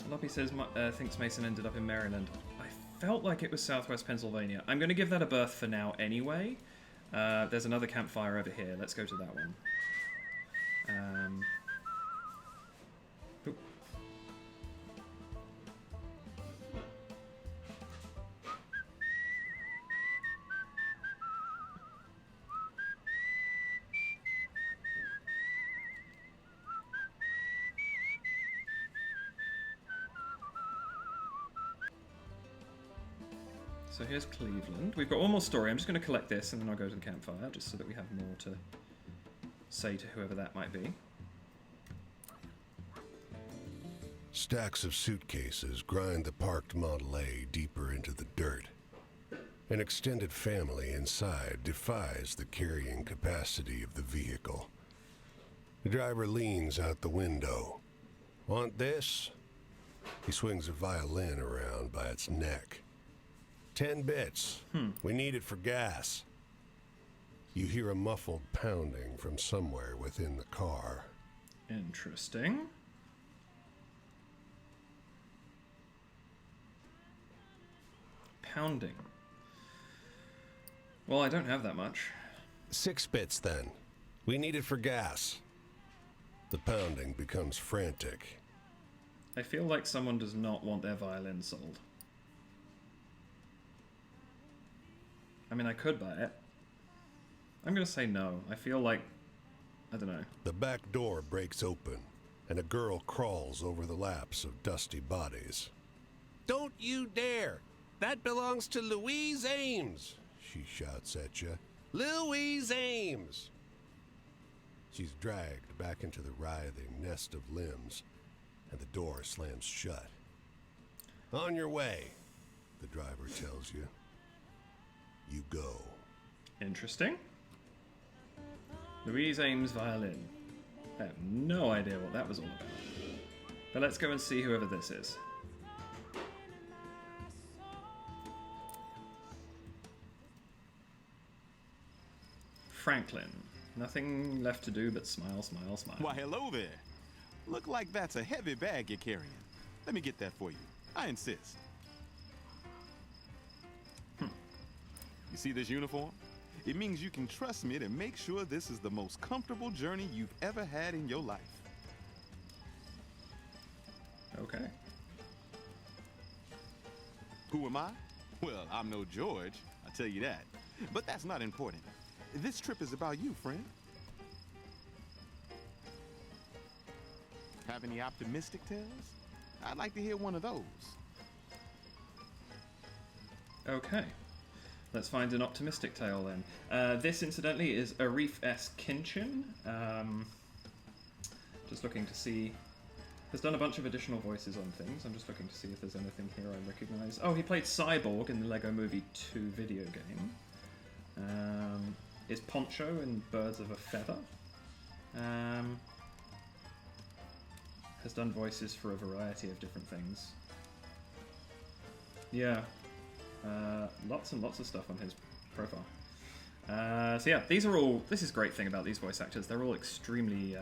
Loppy says thinks Mason ended up in Maryland. I felt like it was southwest Pennsylvania. I'm going to give that a berth for now anyway. There's another campfire over here. Let's go to that one. Oop. So here's Cleveland. We've got one more story. I'm just going to collect this and then I'll go to the campfire just so that we have more to say to whoever that might be. Stacks of suitcases grind the parked Model A deeper into the dirt. An extended family inside defies the carrying capacity of the vehicle. The driver leans out the window. Want this? He swings a violin around by its neck. 10 bits. We need it for gas. You hear a muffled pounding from somewhere within the car. Interesting. Pounding. Well, I don't have that much. 6 bits, then. We need it for gas. The pounding becomes frantic. I feel like someone does not want their violin sold. I mean, I could buy it. I'm going to say no. I feel like... I don't know. The back door breaks open, and a girl crawls over the laps of dusty bodies. Don't you dare! That belongs to Louise Ames, she shouts at you. Louise Ames! She's dragged back into the writhing nest of limbs, and the door slams shut. On your way, the driver tells you. You go. Interesting. Louise Ames violin. I have no idea what that was all about. But let's go and see whoever this is. Franklin. Nothing left to do but smile, smile, smile. Why, hello there. Look like that's a heavy bag you're carrying. Let me get that for you. I insist. You see this uniform? It means you can trust me to make sure this is the most comfortable journey you've ever had in your life. Okay. Who am I? Well, I'm no George, I'll tell you that. But that's not important. This trip is about you, friend. Have any optimistic tales? I'd like to hear one of those. Okay. Let's find an optimistic tale then. This, incidentally, is Arif S. Kinchin. Just looking to see... Has done a bunch of additional voices on things. I'm just looking to see if there's anything here I recognize. Oh, he played Cyborg in the Lego Movie 2 video game. Is Poncho in Birds of a Feather. Has done voices for a variety of different things. Yeah. Lots and lots of stuff on his profile. So yeah, these are all... This is a great thing about these voice actors. They're all extremely...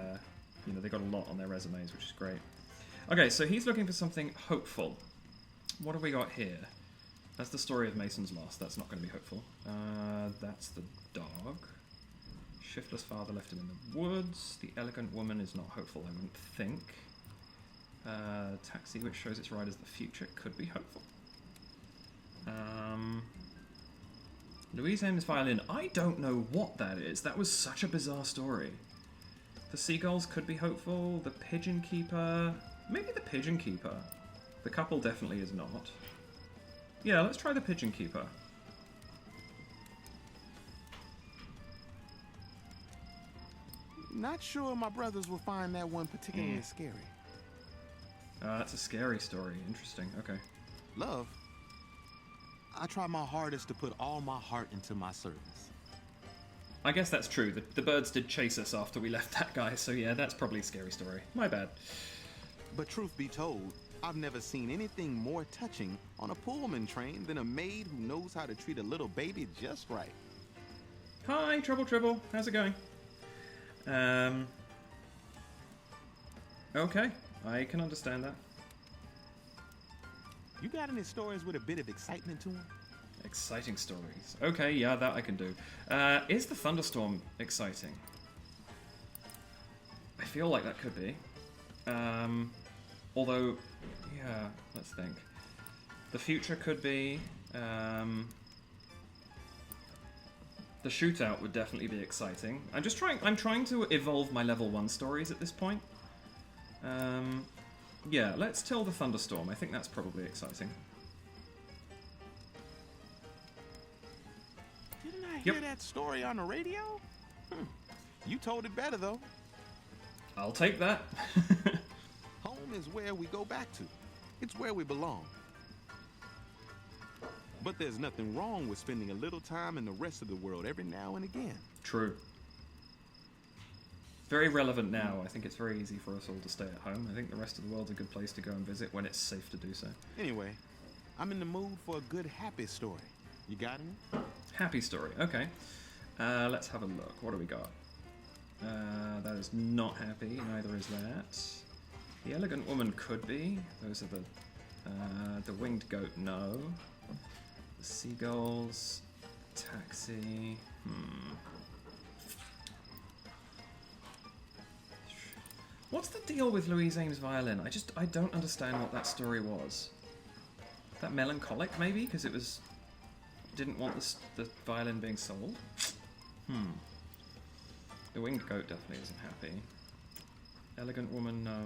they got a lot on their resumes, which is great. Okay, so he's looking for something hopeful. What have we got here? That's the story of Mason's Loss. That's not going to be hopeful. That's the dog. Shiftless father left him in the woods. The elegant woman is not hopeful, I wouldn't think. Taxi, which shows its ride as the future, could be hopeful. Louise Ames' violin. I don't know what that is. That was such a bizarre story. The seagulls could be hopeful. The pigeon keeper. Maybe the pigeon keeper. The couple definitely is not. Yeah, let's try the pigeon keeper. Not sure my brothers will find that one particularly scary. That's a scary story. Interesting. Okay. Love, I try my hardest to put all my heart into my service. I guess that's true. The birds did chase us after we left that guy, so yeah, that's probably a scary story. My bad. But truth be told, I've never seen anything more touching on a Pullman train than a maid who knows how to treat a little baby just right. Hi, Trouble. How's it going? Okay, I can understand that. You got any stories with a bit of excitement to them? Exciting stories. Okay, yeah, that I can do. Is the thunderstorm exciting? I feel like that could be. Although, yeah, let's think. The future could be. The shootout would definitely be exciting. I'm trying to evolve my level 1 stories at this point. Yeah, let's tell the thunderstorm. I think that's probably exciting. Didn't I hear that story on the radio? You told it better, though. I'll take that. Home is where we go back to. It's where we belong. But there's nothing wrong with spending a little time in the rest of the world every now and again. True. Very relevant now. I think it's very easy for us all to stay at home. I think the rest of the world's a good place to go and visit when it's safe to do so. Anyway, I'm in the mood for a good happy story. You got any? Happy story. Okay. Let's have a look. What do we got? That is not happy. Neither is that. The elegant woman could be. Those are the winged goat. No. The seagulls. Taxi. What's the deal with Louise Ames' violin? I don't understand what that story was. That melancholic, maybe? Because it was... Didn't want the violin being sold? The winged goat definitely isn't happy. Elegant woman, no.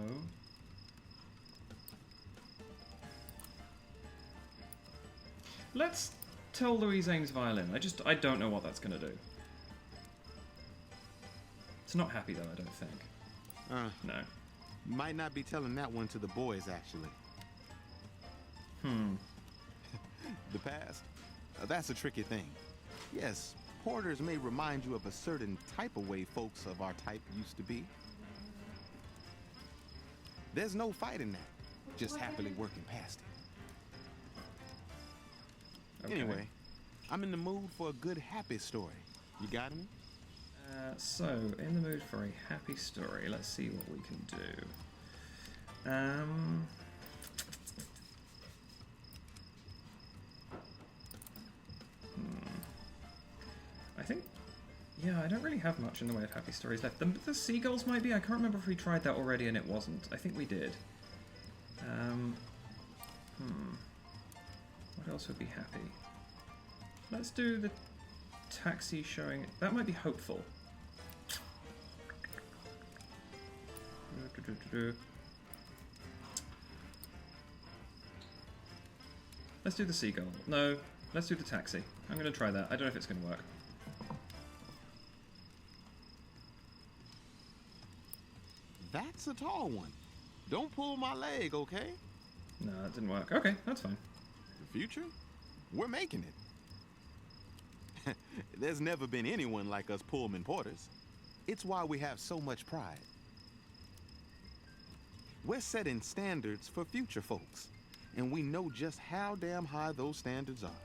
Let's tell Louise Ames' violin. I don't know what that's going to do. It's not happy, though, I don't think. No. Might not be telling that one to the boys, actually. The past. That's a tricky thing. Yes, porters may remind you of a certain type of way folks of our type used to be. There's no fight in that. Just happily working past it. Okay. Anyway, I'm in the mood for a good happy story. You got any? So, in the mood for a happy story. Let's see what we can do. I think, yeah, I don't really have much in the way of happy stories left. The seagulls might be. I can't remember if we tried that already and it wasn't. I think we did. What else would be happy? Let's do the taxi showing. That might be hopeful. Let's do the seagull. No, let's do the taxi. I'm going to try that. I don't know if it's going to work. That's a tall one. Don't pull my leg, okay? No, that didn't work. Okay, that's fine. The future? We're making it. There's never been anyone like us Pullman porters. It's why we have so much pride. We're setting standards for future folks, and we know just how damn high those standards are.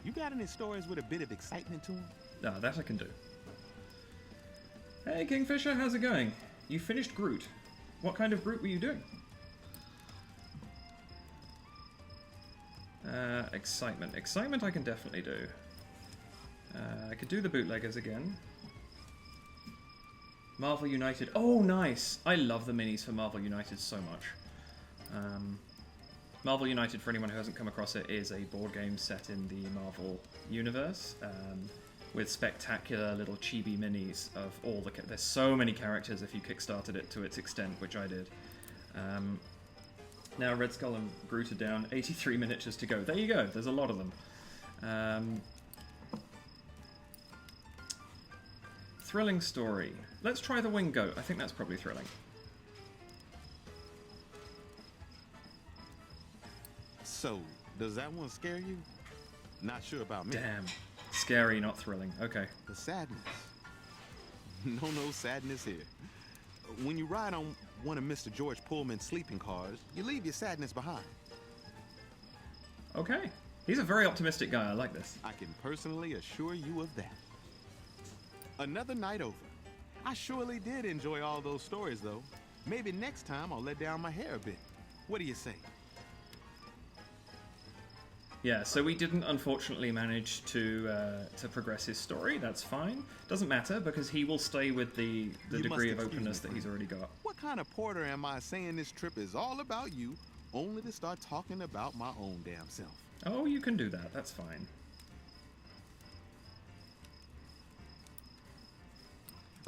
You got any stories with a bit of excitement to them? No, that I can do. Hey, Kingfisher, how's it going? You finished Groot. What kind of Groot were you doing? Excitement. Excitement I can definitely do. I could do the bootleggers again. Marvel United. Oh, nice! I love the minis for Marvel United so much. Marvel United, for anyone who hasn't come across it, is a board game set in the Marvel universe, with spectacular little chibi minis of all the... There's so many characters if you kickstarted it to its extent, which I did. Now Red Skull and Groot are down. 83 miniatures to go. There you go. There's a lot of them. Thrilling story. Let's try the Winged Goat. I think that's probably thrilling. So, does that one scare you? Not sure about me. Damn. Scary, not thrilling. Okay. The sadness. No sadness here. When you ride on one of Mr. George Pullman's sleeping cars, you leave your sadness behind. Okay. He's a very optimistic guy. I like this. I can personally assure you of that. Another night over. I surely did enjoy all those stories, though. Maybe next time I'll let down my hair a bit. What do you say? Yeah, so we didn't unfortunately manage to progress his story. That's fine. Doesn't matter because he will stay with the degree of openness that he's already got. What kind of porter am I saying this trip is all about you, only to start talking about my own damn self? Oh, you can do that. That's fine.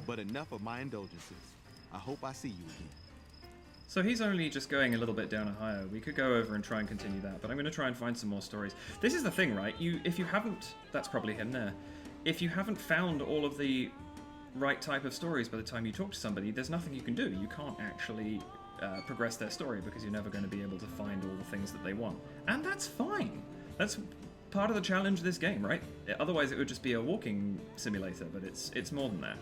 But enough of my indulgences. I hope I see you again. So he's only just going a little bit down a higher. We could go over and try and continue that, but I'm going to try and find some more stories. This is the thing, right? If you haven't... That's probably him there. If you haven't found all of the right type of stories by the time you talk to somebody, there's nothing you can do. You can't actually progress their story because you're never going to be able to find all the things that they want. And that's fine. That's part of the challenge of this game, right? Otherwise it would just be a walking simulator, but it's more than that.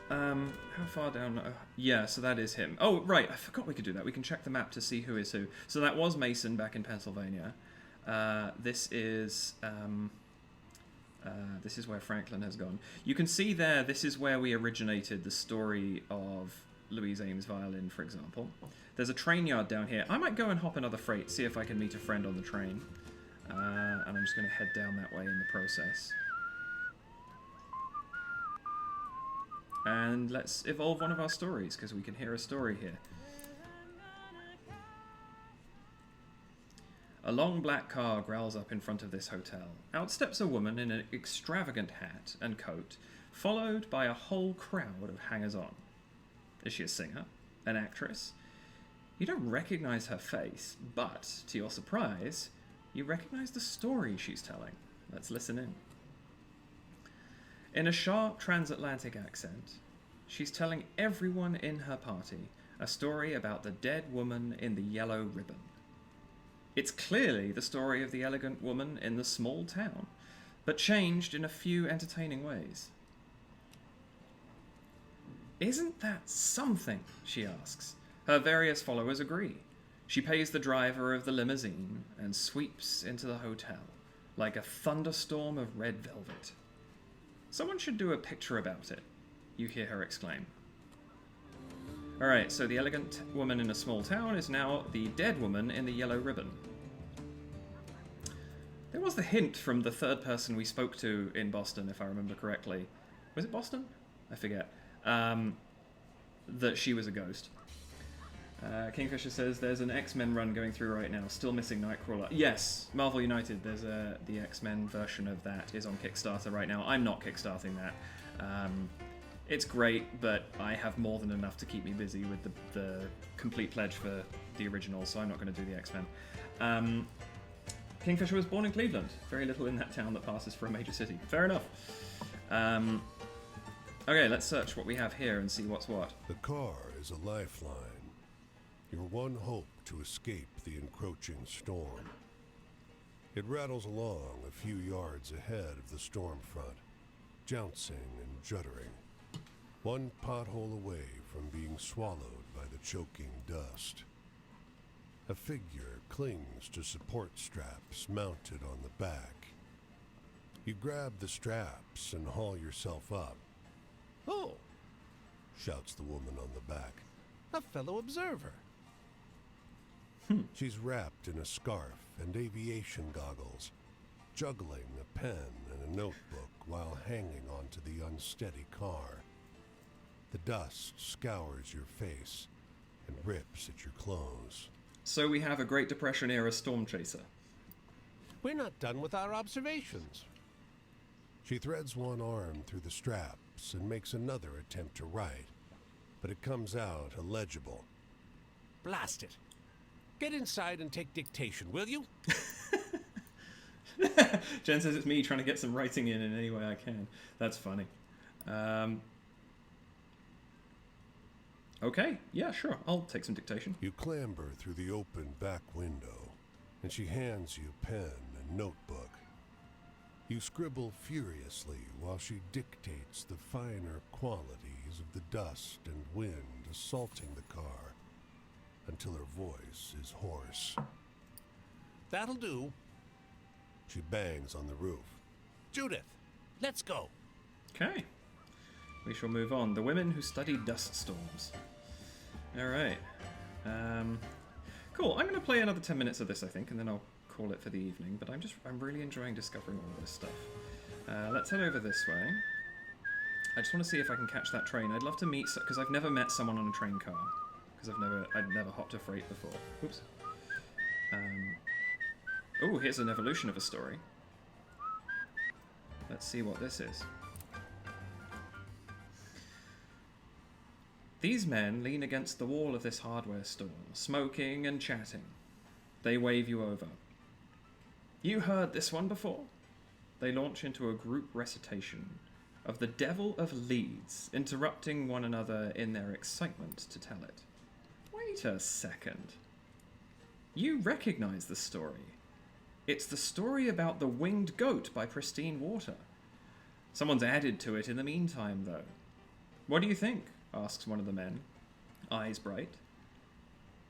How far down? Yeah, so that is him. Oh, right, I forgot we could do that. We can check the map to see who is who. So that was Mason back in Pennsylvania. This is where Franklin has gone. You can see there, this is where we originated the story of Louise Ames' violin, for example. There's a train yard down here. I might go and hop another freight, see if I can meet a friend on the train. And I'm just going to head down that way in the process. And let's evolve one of our stories, because we can hear a story here. A long black car growls up in front of this hotel. Out steps a woman in an extravagant hat and coat, followed by a whole crowd of hangers-on. Is she a singer? An actress? You don't recognize her face, but, to your surprise, you recognize the story she's telling. Let's listen in. In a sharp transatlantic accent, she's telling everyone in her party a story about the dead woman in the yellow ribbon. It's clearly the story of the elegant woman in the small town, but changed in a few entertaining ways. Isn't that something? She asks. Her various followers agree. She pays the driver of the limousine and sweeps into the hotel like a thunderstorm of red velvet. Someone should do a picture about it, you hear her exclaim. Alright, so the elegant woman in a small town is now the dead woman in the yellow ribbon. There was the hint from the third person we spoke to in Boston, if I remember correctly. Was it Boston? I forget. That she was a ghost. Kingfisher says there's an X-Men run going through right now, still missing Nightcrawler. Yes, Marvel United, there's the X-Men version of that is on Kickstarter right now. I'm not kickstarting that. It's great, but I have more than enough to keep me busy with the complete pledge for the original, so I'm not going to do the X-Men. Kingfisher was born in Cleveland. Very little in that town that passes for a major city. Fair enough. Okay, let's search what we have here and see what's what. The car is a lifeline. Your one hope to escape the encroaching storm. It rattles along a few yards ahead of the storm front, jouncing and juddering, one pothole away from being swallowed by the choking dust. A figure clings to support straps mounted on the back. You grab the straps and haul yourself up. Oh, Shouts the woman on the back. a fellow observer. She's wrapped in a scarf and aviation goggles. juggling a pen and a notebook while hanging onto the unsteady car. The dust scours your face and rips at your clothes. So we have a Great Depression-era storm chaser. We're not done with our observations. She threads one arm through the straps and makes another attempt to write, but it comes out illegible. Blast it. Get inside and take dictation, will you? Jen says it's me trying to get some writing in any way I can. That's funny. Okay, yeah, sure. I'll take some dictation. You clamber through the open back window, and she hands you pen and notebook. You scribble furiously while she dictates the finer qualities of the dust and wind assaulting the car until her voice is hoarse. That'll do. She bangs on the roof. Judith, let's go. Okay. We shall move on. The women who study dust storms. Alright. Cool. I'm going to play another 10 minutes of this, I think, and then I'll call it for the evening. But I'm really enjoying discovering all of this stuff. Let's head over this way. I just want to see if I can catch that train. I'd love to meet, because I've never met someone on a train car. Because I'd never hopped a freight before. Oops. Oh, here's an evolution of a story. Let's see what this is. These men lean against the wall of this hardware store, smoking and chatting. They wave you over. You heard this one before? They launch into a group recitation of the Devil of Leeds, interrupting one another in their excitement to tell it. Wait a second. You recognize the story. It's the story about the winged goat by Pristine Water. Someone's added to it in the meantime, though. What do you think? Asks one of the men, eyes bright.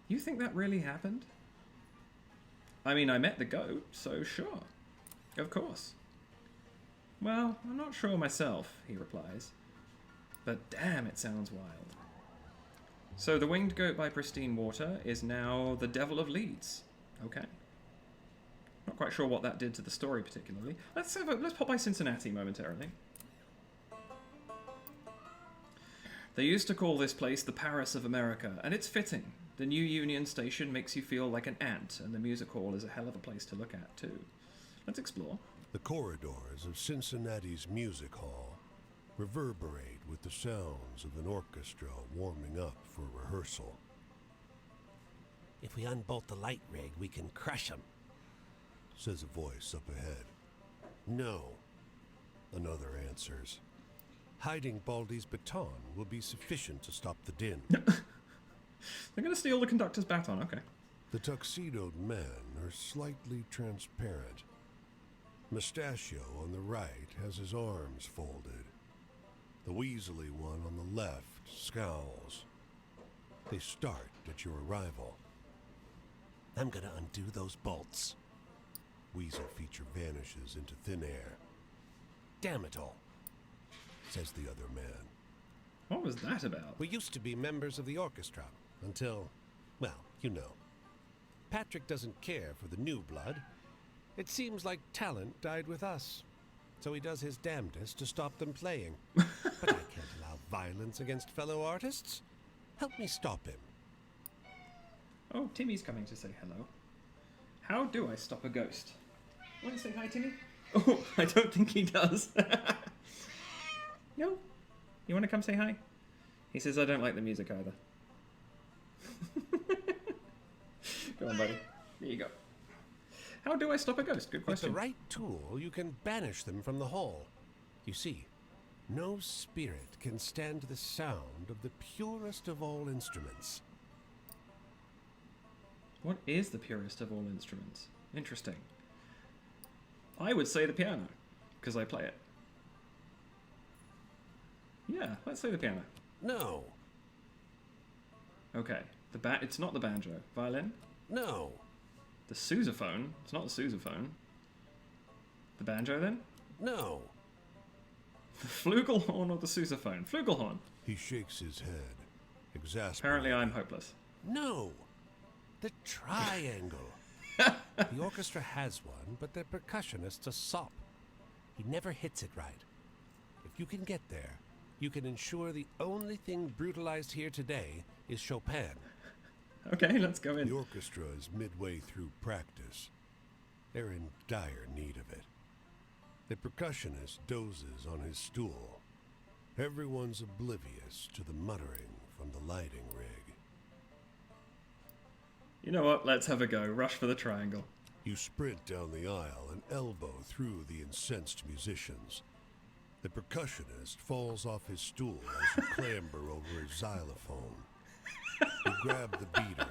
You think that really happened? I mean, I met the goat, so sure. Of course. Well, I'm not sure myself, he replies. But damn, it sounds wild. So the winged goat by Pristine Water is now the Devil of Leeds. Okay. Not quite sure what that did to the story particularly. Let's pop by Cincinnati momentarily. They used to call this place the Paris of America, and it's fitting. The new Union Station makes you feel like an ant, and the music hall is a hell of a place to look at, too. Let's explore. The corridors of Cincinnati's music hall reverberate with the sounds of an orchestra warming up for rehearsal. If we unbolt the light rig, we can crush them, says a voice up ahead. No, another answers. Hiding Baldy's baton will be sufficient to stop the din. They're going to steal the conductor's baton, okay. The tuxedoed men are slightly transparent. Mustachio on the right has his arms folded. The weaselly one on the left scowls. They start at your arrival. I'm gonna undo those bolts. Weasel feature vanishes into thin air. Damn it all, says the other man. What was that about? We used to be members of the orchestra until, well, you know. Patrick doesn't care for the new blood. It seems like talent died with us. So he does his damnedest to stop them playing. But I can't allow violence against fellow artists. Help me stop him. Oh, Timmy's coming to say hello. How do I stop a ghost? Want to say hi, Timmy? Oh, I don't think he does. No? You want to come say hi? He says I don't like the music either. Go on, buddy. There you go. How do I stop a ghost? Good question. With the right tool, you can banish them from the hall. You see, no spirit can stand the sound of the purest of all instruments. What is the purest of all instruments? Interesting. I would say the piano, because I play it. Yeah, let's say the piano. No. Okay. It's not the banjo. Violin? No. The sousaphone? It's not the sousaphone. The banjo, then? No. The flugelhorn or the sousaphone? Flugelhorn. He shakes his head, exasperated. Apparently I'm hopeless. No. The triangle. The orchestra has one, but the percussionist's a sop. He never hits it right. If you can get there, you can ensure the only thing brutalized here today is Chopin. Okay, let's go in. The orchestra is midway through practice. They're in dire need of it. The percussionist dozes on his stool. Everyone's oblivious to the muttering from the lighting rig. You know what? Let's have a go. Rush for the triangle. You sprint down the aisle and elbow through the incensed musicians. The percussionist falls off his stool as you clamber over his xylophone. You grab the beater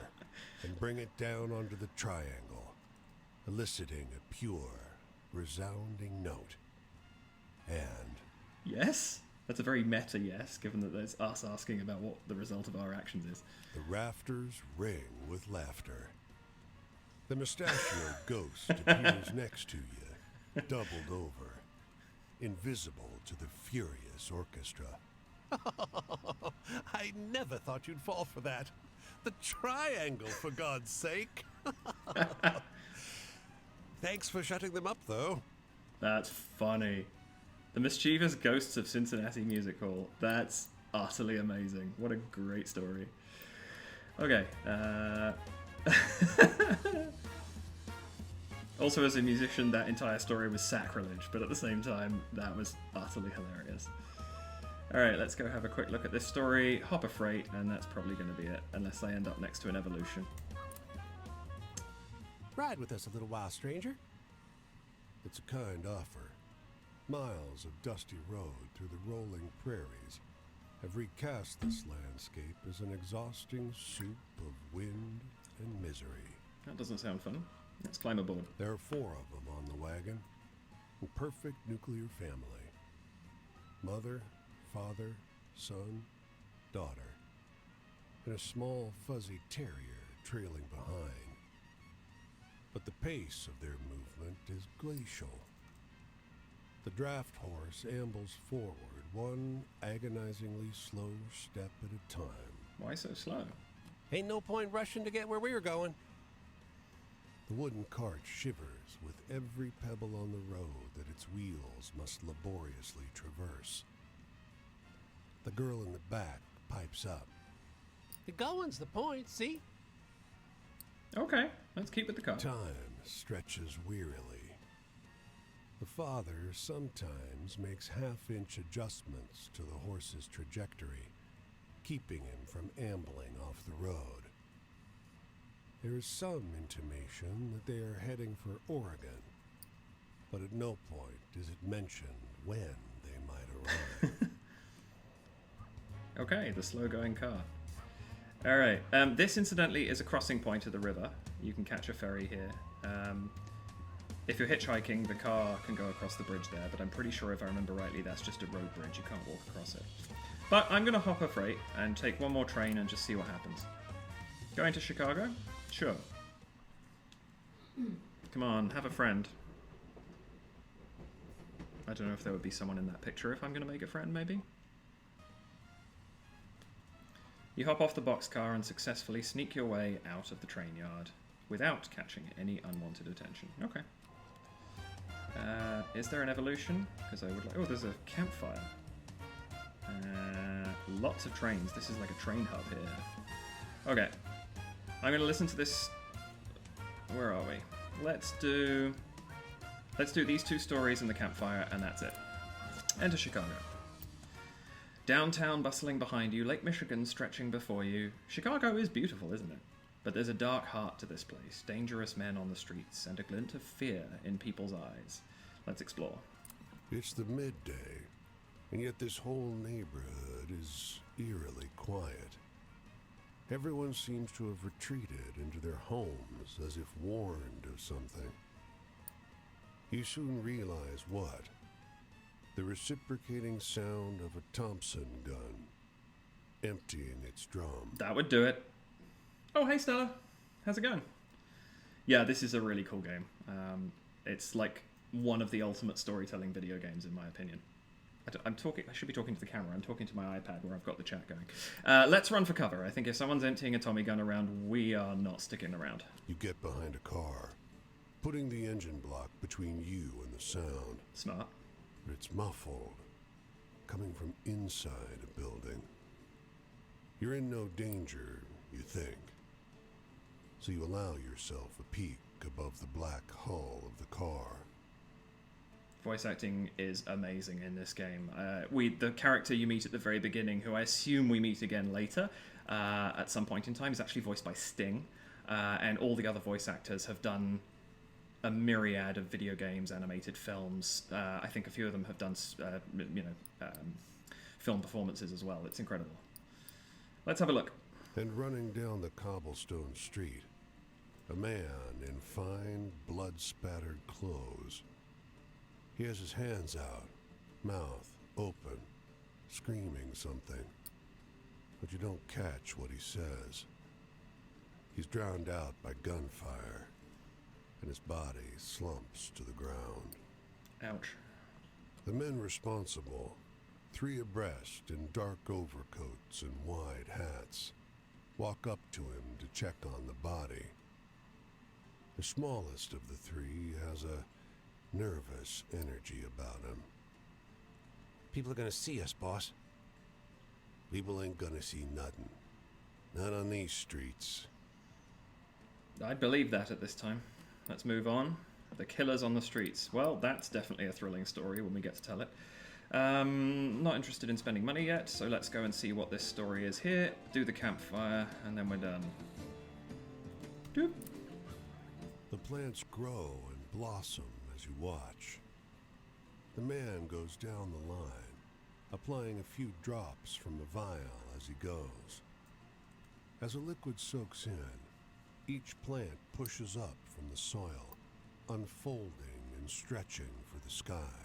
and bring it down onto the triangle, eliciting a pure, resounding note. And... Yes? That's a very meta yes, given that there's us asking about what the result of our actions is. the rafters ring with laughter. The mustachioed ghost appears next to you, doubled over, invisible to the furious orchestra. I never thought you'd fall for that. The triangle, for God's sake. Thanks for shutting them up, though. That's funny. The mischievous ghosts of Cincinnati Music Hall. That's utterly amazing. What a great story. Okay. Also, as a musician, that entire story was sacrilege, but at the same time, that was utterly hilarious. Alright, let's go have a quick look at this story. Hop a freight, and that's probably going to be it, unless I end up next to an evolution. Ride with us a little while, stranger. It's a kind offer. Miles of dusty road through the rolling prairies have recast this landscape as an exhausting soup of wind and misery. That doesn't sound fun. Let's climb aboard. There are 4 of them on the wagon. A perfect nuclear family. Mother, father, son, daughter. And a small fuzzy terrier trailing behind. But the pace of their movement is glacial. The draft horse ambles forward, one agonizingly slow step at a time. Why so slow? Ain't no point rushing to get where we were going. The wooden cart shivers with every pebble on the road that its wheels must laboriously traverse. The girl in the back pipes up. The going's the point, see? Okay, let's keep with the car. Time stretches wearily. The father sometimes makes half-inch adjustments to the horse's trajectory, keeping him from ambling off the road. There is some intimation that they are heading for Oregon, but at no point is it mentioned when they might arrive. Okay, the slow-going car. Alright, this incidentally is a crossing point of the river. You can catch a ferry here. If you're hitchhiking, the car can go across the bridge there, but I'm pretty sure if I remember rightly, that's just a road bridge. You can't walk across it. But I'm going to hop a freight and take one more train and just see what happens. Going to Chicago? Sure. Come on, have a friend. I don't know if there would be someone in that picture if I'm going to make a friend, maybe? You hop off the boxcar and successfully sneak your way out of the train yard without catching any unwanted attention. Okay. Is there an evolution? Because I would like... Oh, there's a campfire. Lots of trains. This is like a train hub here. Okay. I'm going to listen to this... Where are we? Let's do these 2 stories in the campfire, and that's it. Enter Chicago. Downtown bustling behind you, Lake Michigan stretching before you. Chicago is beautiful, isn't it? But there's a dark heart to this place, dangerous men on the streets, and a glint of fear in people's eyes. Let's explore. It's the midday, and yet this whole neighborhood is eerily quiet. Everyone seems to have retreated into their homes as if warned of something. You soon realize what? The reciprocating sound of a Thompson gun, emptying its drum. That would do it. Oh, hey Stella. How's it going? Yeah, this is a really cool game. It's like one of the ultimate storytelling video games, in my opinion. I should be talking to the camera. I'm talking to my iPad where I've got the chat going. Let's run for cover. I think if someone's emptying a Tommy gun around, we are not sticking around. You get behind a car, putting the engine block between you and the sound. Smart. But it's muffled, coming from inside a building. You're in no danger, you think. So you allow yourself a peek above the black hull of the car. Voice acting is amazing in this game. The character you meet at the very beginning, who I assume we meet again later, at some point in time, is actually voiced by Sting. And all the other voice actors have done a myriad of video games, animated films. I think a few of them have done, film performances as well. It's incredible. Let's have a look. And running down the cobblestone street, a man in fine, blood-spattered clothes. He has his hands out, mouth open, screaming something. But you don't catch what he says. He's drowned out by gunfire, and his body slumps to the ground. Ouch. The men responsible, 3 abreast in dark overcoats and wide hats, walk up to him to check on the body. The smallest of the 3 has a nervous energy about him. People are gonna see us, boss. People ain't gonna see nothing. Not on these streets. I'd believe that at this time. Let's move on. The killers on the streets. Well, that's definitely a thrilling story when we get to tell it. Not interested in spending money yet, so let's go and see what this story is here. Do the campfire, and then we're done. Doop. The plants grow and blossom as you watch. The man goes down the line, applying a few drops from the vial as he goes. As the liquid soaks in, each plant pushes up from the soil, unfolding and stretching for the sky.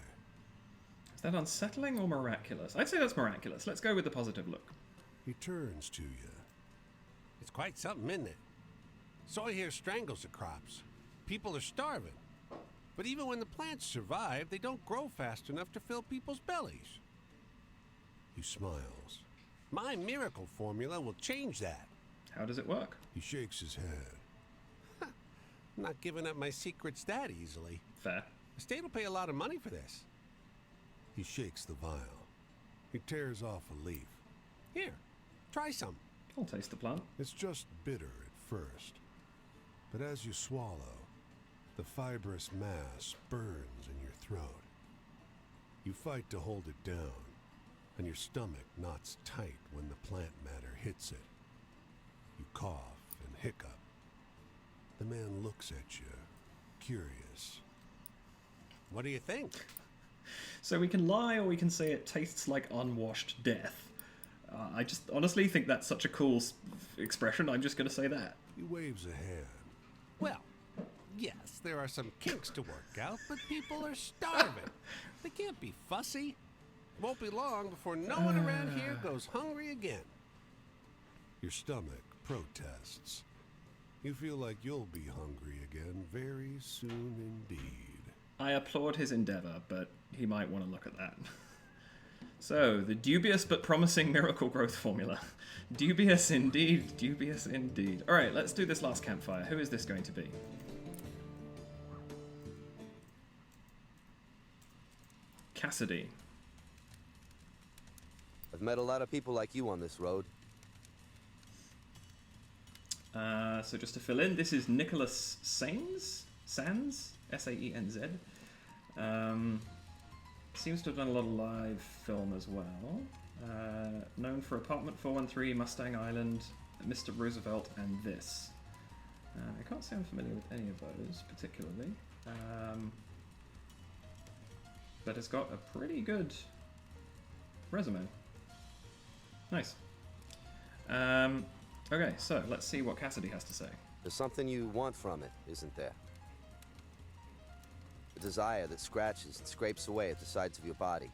Is that unsettling or miraculous? I'd say that's miraculous. Let's go with the positive look. He turns to you. It's quite something, isn't it? Soy here strangles the crops. People are starving. But even when the plants survive, they don't grow fast enough to fill people's bellies. He smiles. My miracle formula will change that. How does it work? He shakes his head. I'm not giving up my secrets that easily. Fair. The state will pay a lot of money for this. He shakes the vial. He tears off a leaf. Here, try some. I'll taste the plant. It's just bitter at first. But as you swallow, the fibrous mass burns in your throat. You fight to hold it down, and your stomach knots tight when the plant matter hits it. You cough and hiccup. The man looks at you, curious. What do you think? So we can lie or we can say it tastes like unwashed death. I just honestly think that's such a cool expression. I'm just going to say that. He waves a hand. Well, yes, there are some kinks to work out, but people are starving. They can't be fussy. Won't be long before no one around here goes hungry again. Your stomach protests. You feel like you'll be hungry again very soon indeed. I applaud his endeavor, but he might want to look at that. So, the dubious but promising miracle growth formula. Dubious indeed, dubious indeed. Alright, let's do this last campfire. Who is this going to be? Cassidy. I've met a lot of people like you on this road. So just to fill in, this is Nicholas Sands? S-A-E-N-Z. Seems to have done a lot of live film as well. Known for Apartment 413, Mustang Island, Mr. Roosevelt, and this. I can't say I'm familiar with any of those particularly. But it's got a pretty good resume. Nice. Okay, so let's see what Cassidy has to say. There's something you want from it, isn't there? A desire that scratches and scrapes away at the sides of your body.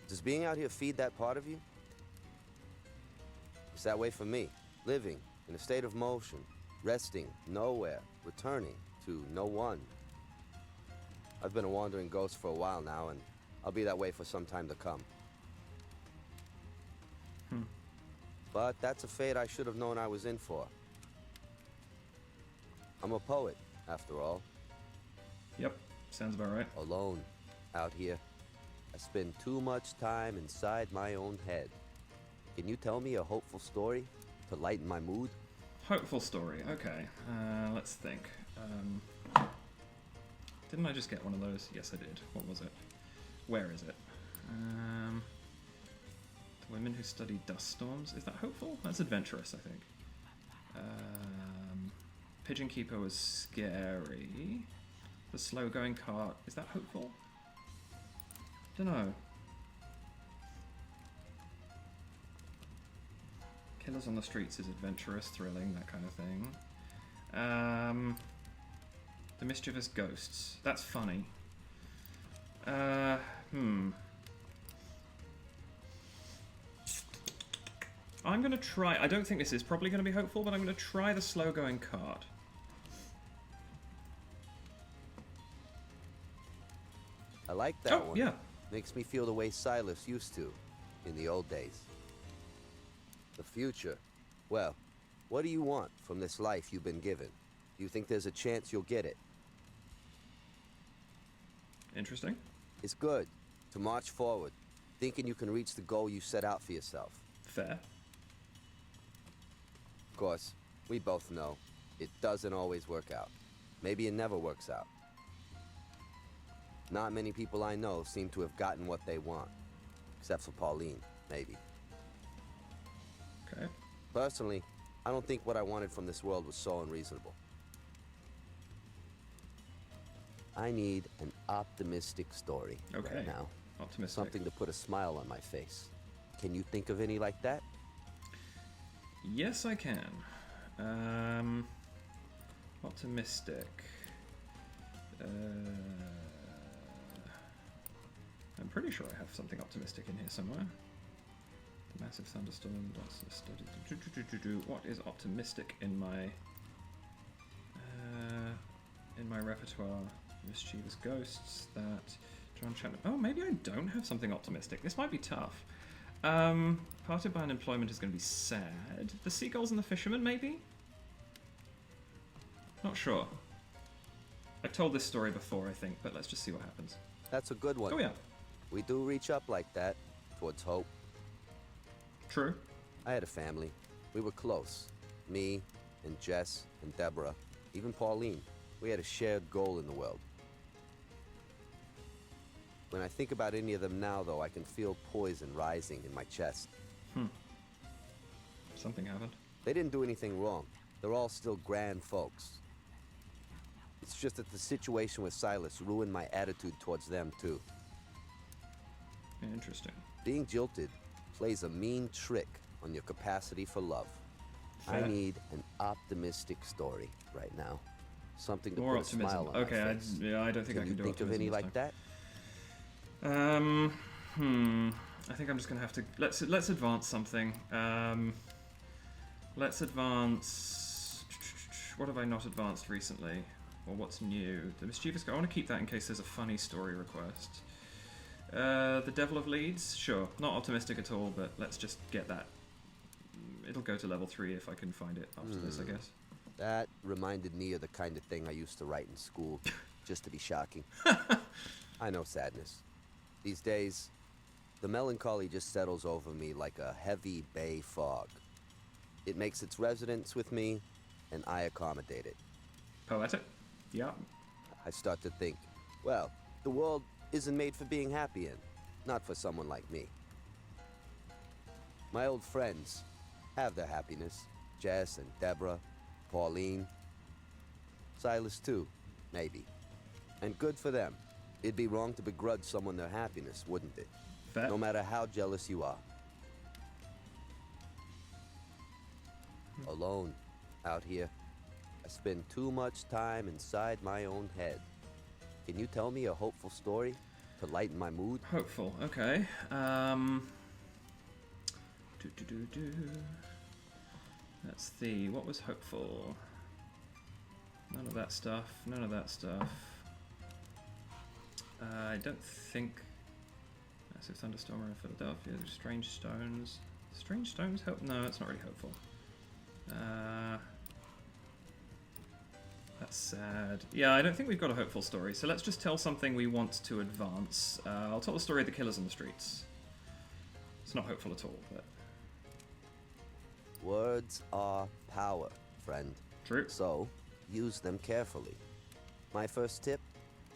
Does being out here feed that part of you? It's that way for me, living in a state of motion, resting nowhere, returning to no one. I've been a wandering ghost for a while now, and I'll be that way for some time to come. But that's a fate I should have known I was in for. I'm a poet, after all. Yep, sounds about right. Alone, out here. I spend too much time inside my own head. Can you tell me a hopeful story to lighten my mood? Hopeful story, okay. Let's think. Didn't I just get one of those? Yes, I did. What was it? Where is it? The women who study dust storms. Is that hopeful? That's adventurous, I think. Pigeon Keeper was scary. The slow-going cart. Is that hopeful? Dunno. Killers on the Streets is adventurous, thrilling, that kind of thing. The Mischievous Ghosts. That's funny. I'm going to try... I don't think this is probably going to be hopeful, but I'm going to try the slow-going cart. I like that one. Yeah. Makes me feel the way Silas used to in the old days. The future. Well, what do you want from this life you've been given? Do you think there's a chance you'll get it? Interesting. It's good to march forward, thinking you can reach the goal you set out for yourself. Fair. Of course, we both know it doesn't always work out. Maybe it never works out. Not many people I know seem to have gotten what they want. Except for Pauline, maybe. Okay. Personally, I don't think what I wanted from this world was so unreasonable. I need an optimistic story right now. Optimistic. Something to put a smile on my face. Can you think of any like that? Yes, I can. Optimistic. I'm pretty sure I have something optimistic in here somewhere. The massive thunderstorm. What is optimistic in my repertoire? Mischievous Ghosts. That John Chapman. Oh, maybe I don't have something optimistic. This might be tough. Parted by unemployment is going to be sad. The Seagulls and the Fishermen, maybe? Not sure. I've told this story before, I think, but let's just see what happens. That's a good one. Oh, yeah. We do reach up like that, towards hope. True. I had a family. We were close. Me, and Jess, and Deborah, even Pauline. We had a shared goal in the world. When I think about any of them now, though, I can feel poison rising in my chest. Something happened. They didn't do anything wrong. They're all still grand folks. It's just that the situation with Silas ruined my attitude towards them, too. Interesting. Being jilted plays a mean trick on your capacity for love. Fair. I need an optimistic story right now. Something to More put optimism. a smile on Okay, my face. I don't think I Can can you do think of any optimism like that? I think I'm just gonna have to let's advance something. Let's advance. What have I not advanced recently, or what's new? The Mischievous. I want to keep that in case there's a funny story request. The Devil of Leeds. Sure, not optimistic at all, but let's just get that. It'll go to level 3 if I can find it after this, I guess. That reminded me of the kind of thing I used to write in school, just to be shocking. I know sadness. These days, the melancholy just settles over me like a heavy bay fog. It makes its residence with me, and I accommodate it. Poetic? Yeah. I start to think, well, the world isn't made for being happy in, not for someone like me. My old friends have their happiness. Jess and Deborah, Pauline, Silas too, maybe. And good for them. It'd be wrong to begrudge someone their happiness, wouldn't it? Fair. No matter how jealous you are. Alone, out here. I spend too much time inside my own head. Can you tell me a hopeful story to lighten my mood? Hopeful. Okay. Let's see. What was hopeful? None of that stuff. None of that stuff. I don't think. Massive thunderstorm around Philadelphia. There's strange stones. Strange stones help? No, it's not really hopeful. That's sad. Yeah, I don't think we've got a hopeful story, so let's just tell something we want to advance. I'll tell the story of the killers on the streets. It's not hopeful at all, but... Words are power, friend. True. So, use them carefully. My first tip,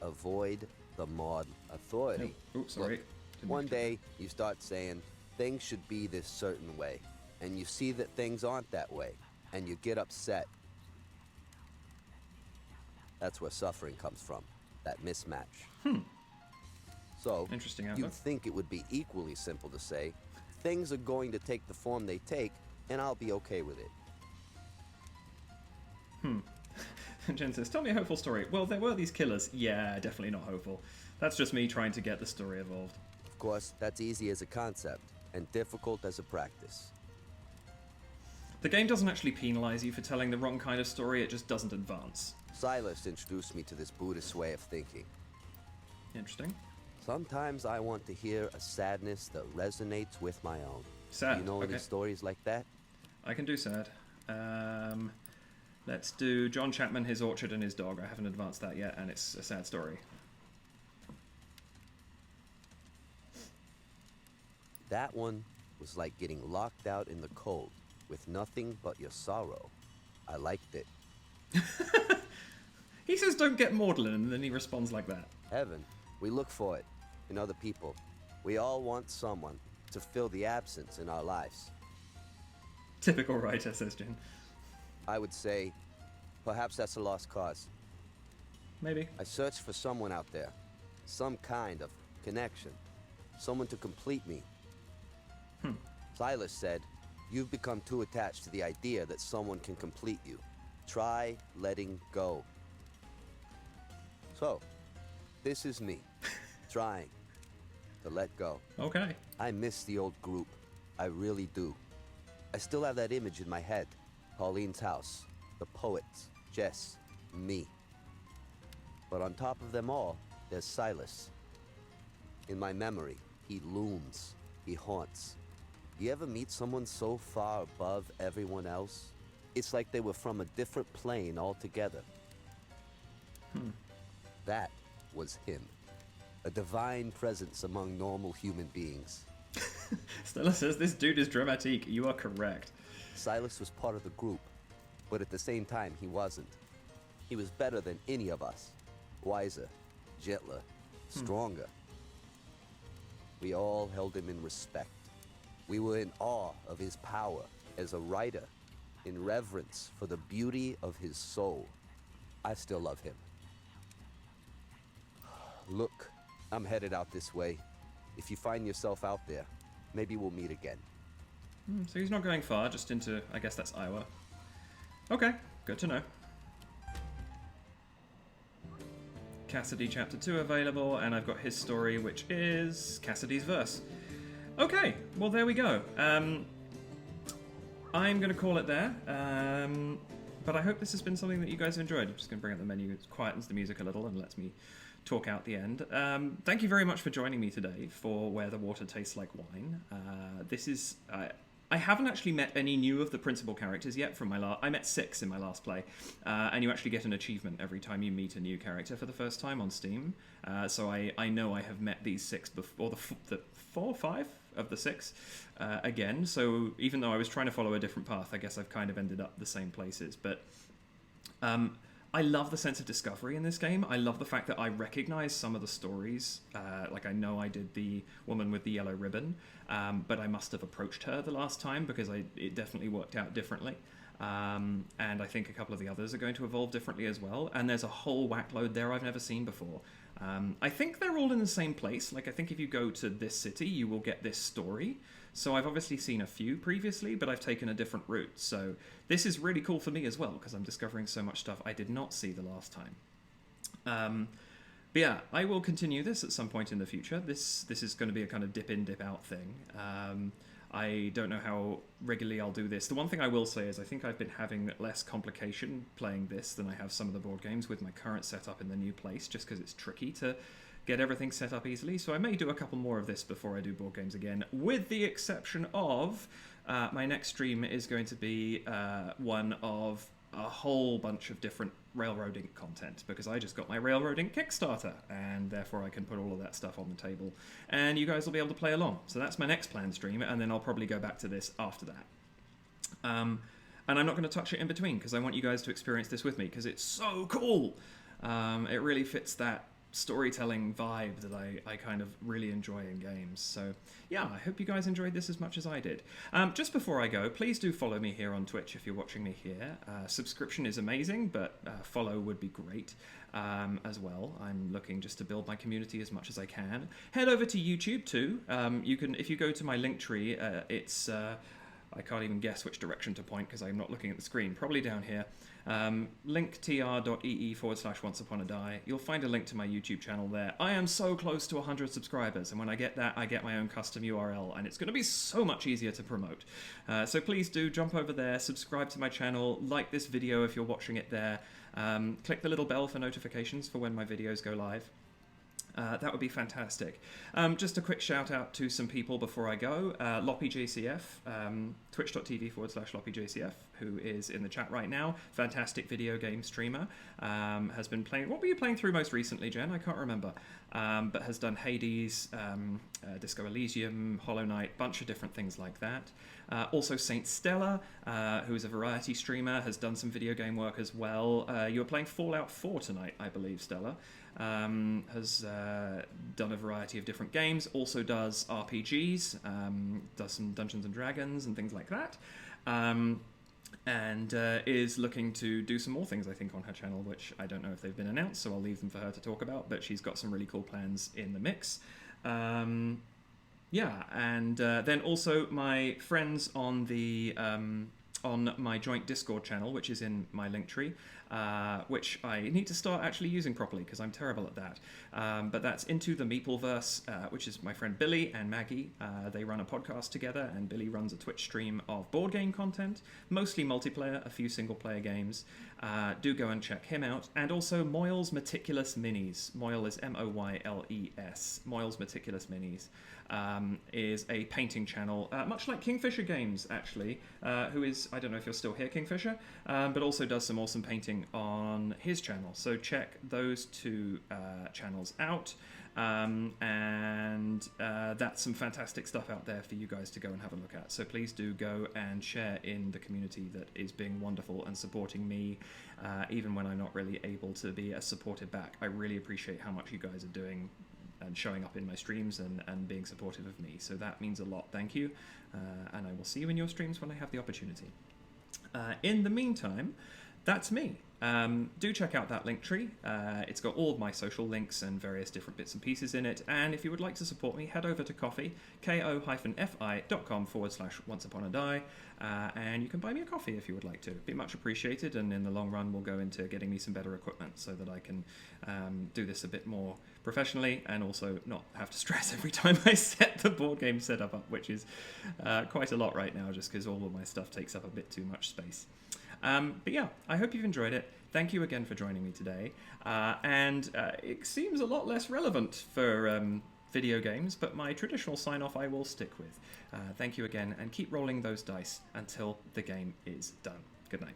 avoid the modern authority. Oh, sorry. Look, one day, you start saying, things should be this certain way, and you see that things aren't that way, and you get upset. That's where suffering comes from, that mismatch. So, Interesting you'd outlook. think it would be equally simple to say, things are going to take the form they take, and I'll be okay with it. Jen says, tell me a hopeful story. Well, there were these killers. Yeah, definitely not hopeful. That's just me trying to get the story evolved. Of course, that's easy as a concept, and difficult as a practice. The game doesn't actually penalize you for telling the wrong kind of story, it just doesn't advance. Silas introduced me to this Buddhist way of thinking. Interesting. Sometimes I want to hear a sadness that resonates with my own. Sad. Do you know any Okay. stories like that? I can do sad. Let's do John Chapman, His Orchard, and His Dog. I haven't advanced that yet, and it's a sad story. That one was like getting locked out in the cold with nothing but your sorrow. I liked it. He says don't get maudlin, and then he responds like that. Heaven, we look for it in other people. We all want someone to fill the absence in our lives. Typical writer, says Jen. I would say, perhaps that's a lost cause. Maybe. I searched for someone out there, some kind of connection, someone to complete me. Silas said, you've become too attached to the idea that someone can complete you. Try letting go. So, this is me, trying to let go. Okay. I miss the old group. I really do. I still have that image in my head. Pauline's house, the poets, Jess, me. But on top of them all, there's Silas. In my memory, he looms, he haunts. You ever meet someone so far above everyone else? It's like they were from a different plane altogether. That was him. A divine presence among normal human beings. Stella says this dude is dramatique. You are correct. Silas was part of the group, but at the same time, he wasn't. He was better than any of us. Wiser, gentler, stronger. We all held him in respect. We were in awe of his power as a writer, in reverence for the beauty of his soul. I still love him. Look, I'm headed out this way. If you find yourself out there, maybe we'll meet again. So he's not going far, just into, I guess that's Iowa. Okay, good to know. Cassidy Chapter 2 available, and I've got his story, which is Cassidy's verse. Okay, well there we go. I'm going to call it there, but I hope this has been something that you guys have enjoyed. I'm just going to bring up the menu, it quietens the music a little and lets me talk out the end. Thank you very much for joining me today for Where the Water Tastes Like Wine. This is... I haven't actually met any new of the principal characters yet from my last... I met 6 in my last play, and you actually get an achievement every time you meet a new character for the first time on Steam. So I know I have met these 6 before, or the 4 or 5 of the 6 again. So even though I was trying to follow a different path, I guess I've kind of ended up the same places. But I love the sense of discovery in this game. I love the fact that I recognize some of the stories. Like I know I did the woman with the yellow ribbon, but I must have approached her the last time because it definitely worked out differently. And I think a couple of the others are going to evolve differently as well. And there's a whole whackload there I've never seen before. I think they're all in the same place. Like I think if you go to this city, you will get this story. So I've obviously seen a few previously, but I've taken a different route. So this is really cool for me as well, because I'm discovering so much stuff I did not see the last time. But yeah, I will continue this at some point in the future. This is going to be a kind of dip in, dip out thing. I don't know how regularly I'll do this. The one thing I will say is I think I've been having less complication playing this than I have some of the board games with my current setup in the new place, just because it's tricky to get everything set up easily. So I may do a couple more of this before I do board games again, with the exception of my next stream is going to be one of a whole bunch of different railroading content, because I just got my railroading Kickstarter, and therefore I can put all of that stuff on the table, and you guys will be able to play along. So that's my next planned stream, and then I'll probably go back to this after that. And I'm not going to touch it in between, because I want you guys to experience this with me, because it's so cool. It really fits that storytelling vibe that I kind of really enjoy in games. So yeah, I hope you guys enjoyed this as much as I did. Just before I go, please do follow me here on Twitch if you're watching me here. Subscription is amazing, but follow would be great as well. I'm looking just to build my community as much as I can. Head over to YouTube too. You can, if you go to my Linktree, it's I can't even guess which direction to point because I'm not looking at the screen. Probably down here. linktr.ee/onceuponadie. You'll find a link to my YouTube channel there. I am so close to 100 subscribers, and when I get that, I get my own custom URL, and it's going to be so much easier to promote. So please do jump over there, subscribe to my channel, like this video if you're watching it there, click the little bell for notifications for when my videos go live. That would be fantastic. Just a quick shout out to some people before I go. LoppyJCF, twitch.tv/LoppyJCF, who is in the chat right now. Fantastic video game streamer. Has been playing... What were you playing through most recently, Jen? I can't remember. But has done Hades, Disco Elysium, Hollow Knight, bunch of different things like that. Also Saint Stella, who is a variety streamer, has done some video game work as well. You were playing Fallout 4 tonight, I believe, Stella. Has done a variety of different games, also does RPGs, does some Dungeons and Dragons and things like that, and is looking to do some more things, I think, on her channel, which I don't know if they've been announced, so I'll leave them for her to talk about, but she's got some really cool plans in the mix. Yeah, and then also my friends on the... on my joint Discord channel, which is in my Linktree, which I need to start actually using properly because I'm terrible at that. But that's Into the Meepleverse, which is my friend Billy and Maggie. They run a podcast together, and Billy runs a Twitch stream of board game content, mostly multiplayer, a few single-player games. Do go and check him out. And also Moyle's Meticulous Minis. Moyle is M-O-Y-L-E-S. Moyle's Meticulous Minis. Is a painting channel, much like Kingfisher Games, actually, who is, I don't know if you're still here, Kingfisher, but also does some awesome painting on his channel. So check those two channels out, and that's some fantastic stuff out there for you guys to go and have a look at. So please do go and share in the community that is being wonderful and supporting me, even when I'm not really able to be as supportive back. I really appreciate how much you guys are doing and showing up in my streams and being supportive of me. So that means a lot. Thank you. And I will see you in your streams when I have the opportunity. In the meantime, that's me. Do check out that Linktree. It's got all of my social links and various different bits and pieces in it. And if you would like to support me, head over to Ko-fi, ko-fi.com/onceuponadie, and you can buy me a coffee if you would like to. It'd be much appreciated, and in the long run, we'll go into getting me some better equipment so that I can do this a bit more professionally and also not have to stress every time I set the board game setup up, which is quite a lot right now just because all of my stuff takes up a bit too much space. But yeah, I hope you've enjoyed it. Thank you again for joining me today. And it seems a lot less relevant for video games, but my traditional sign-off I will stick with. Thank you again, and keep rolling those dice until the game is done. Good night.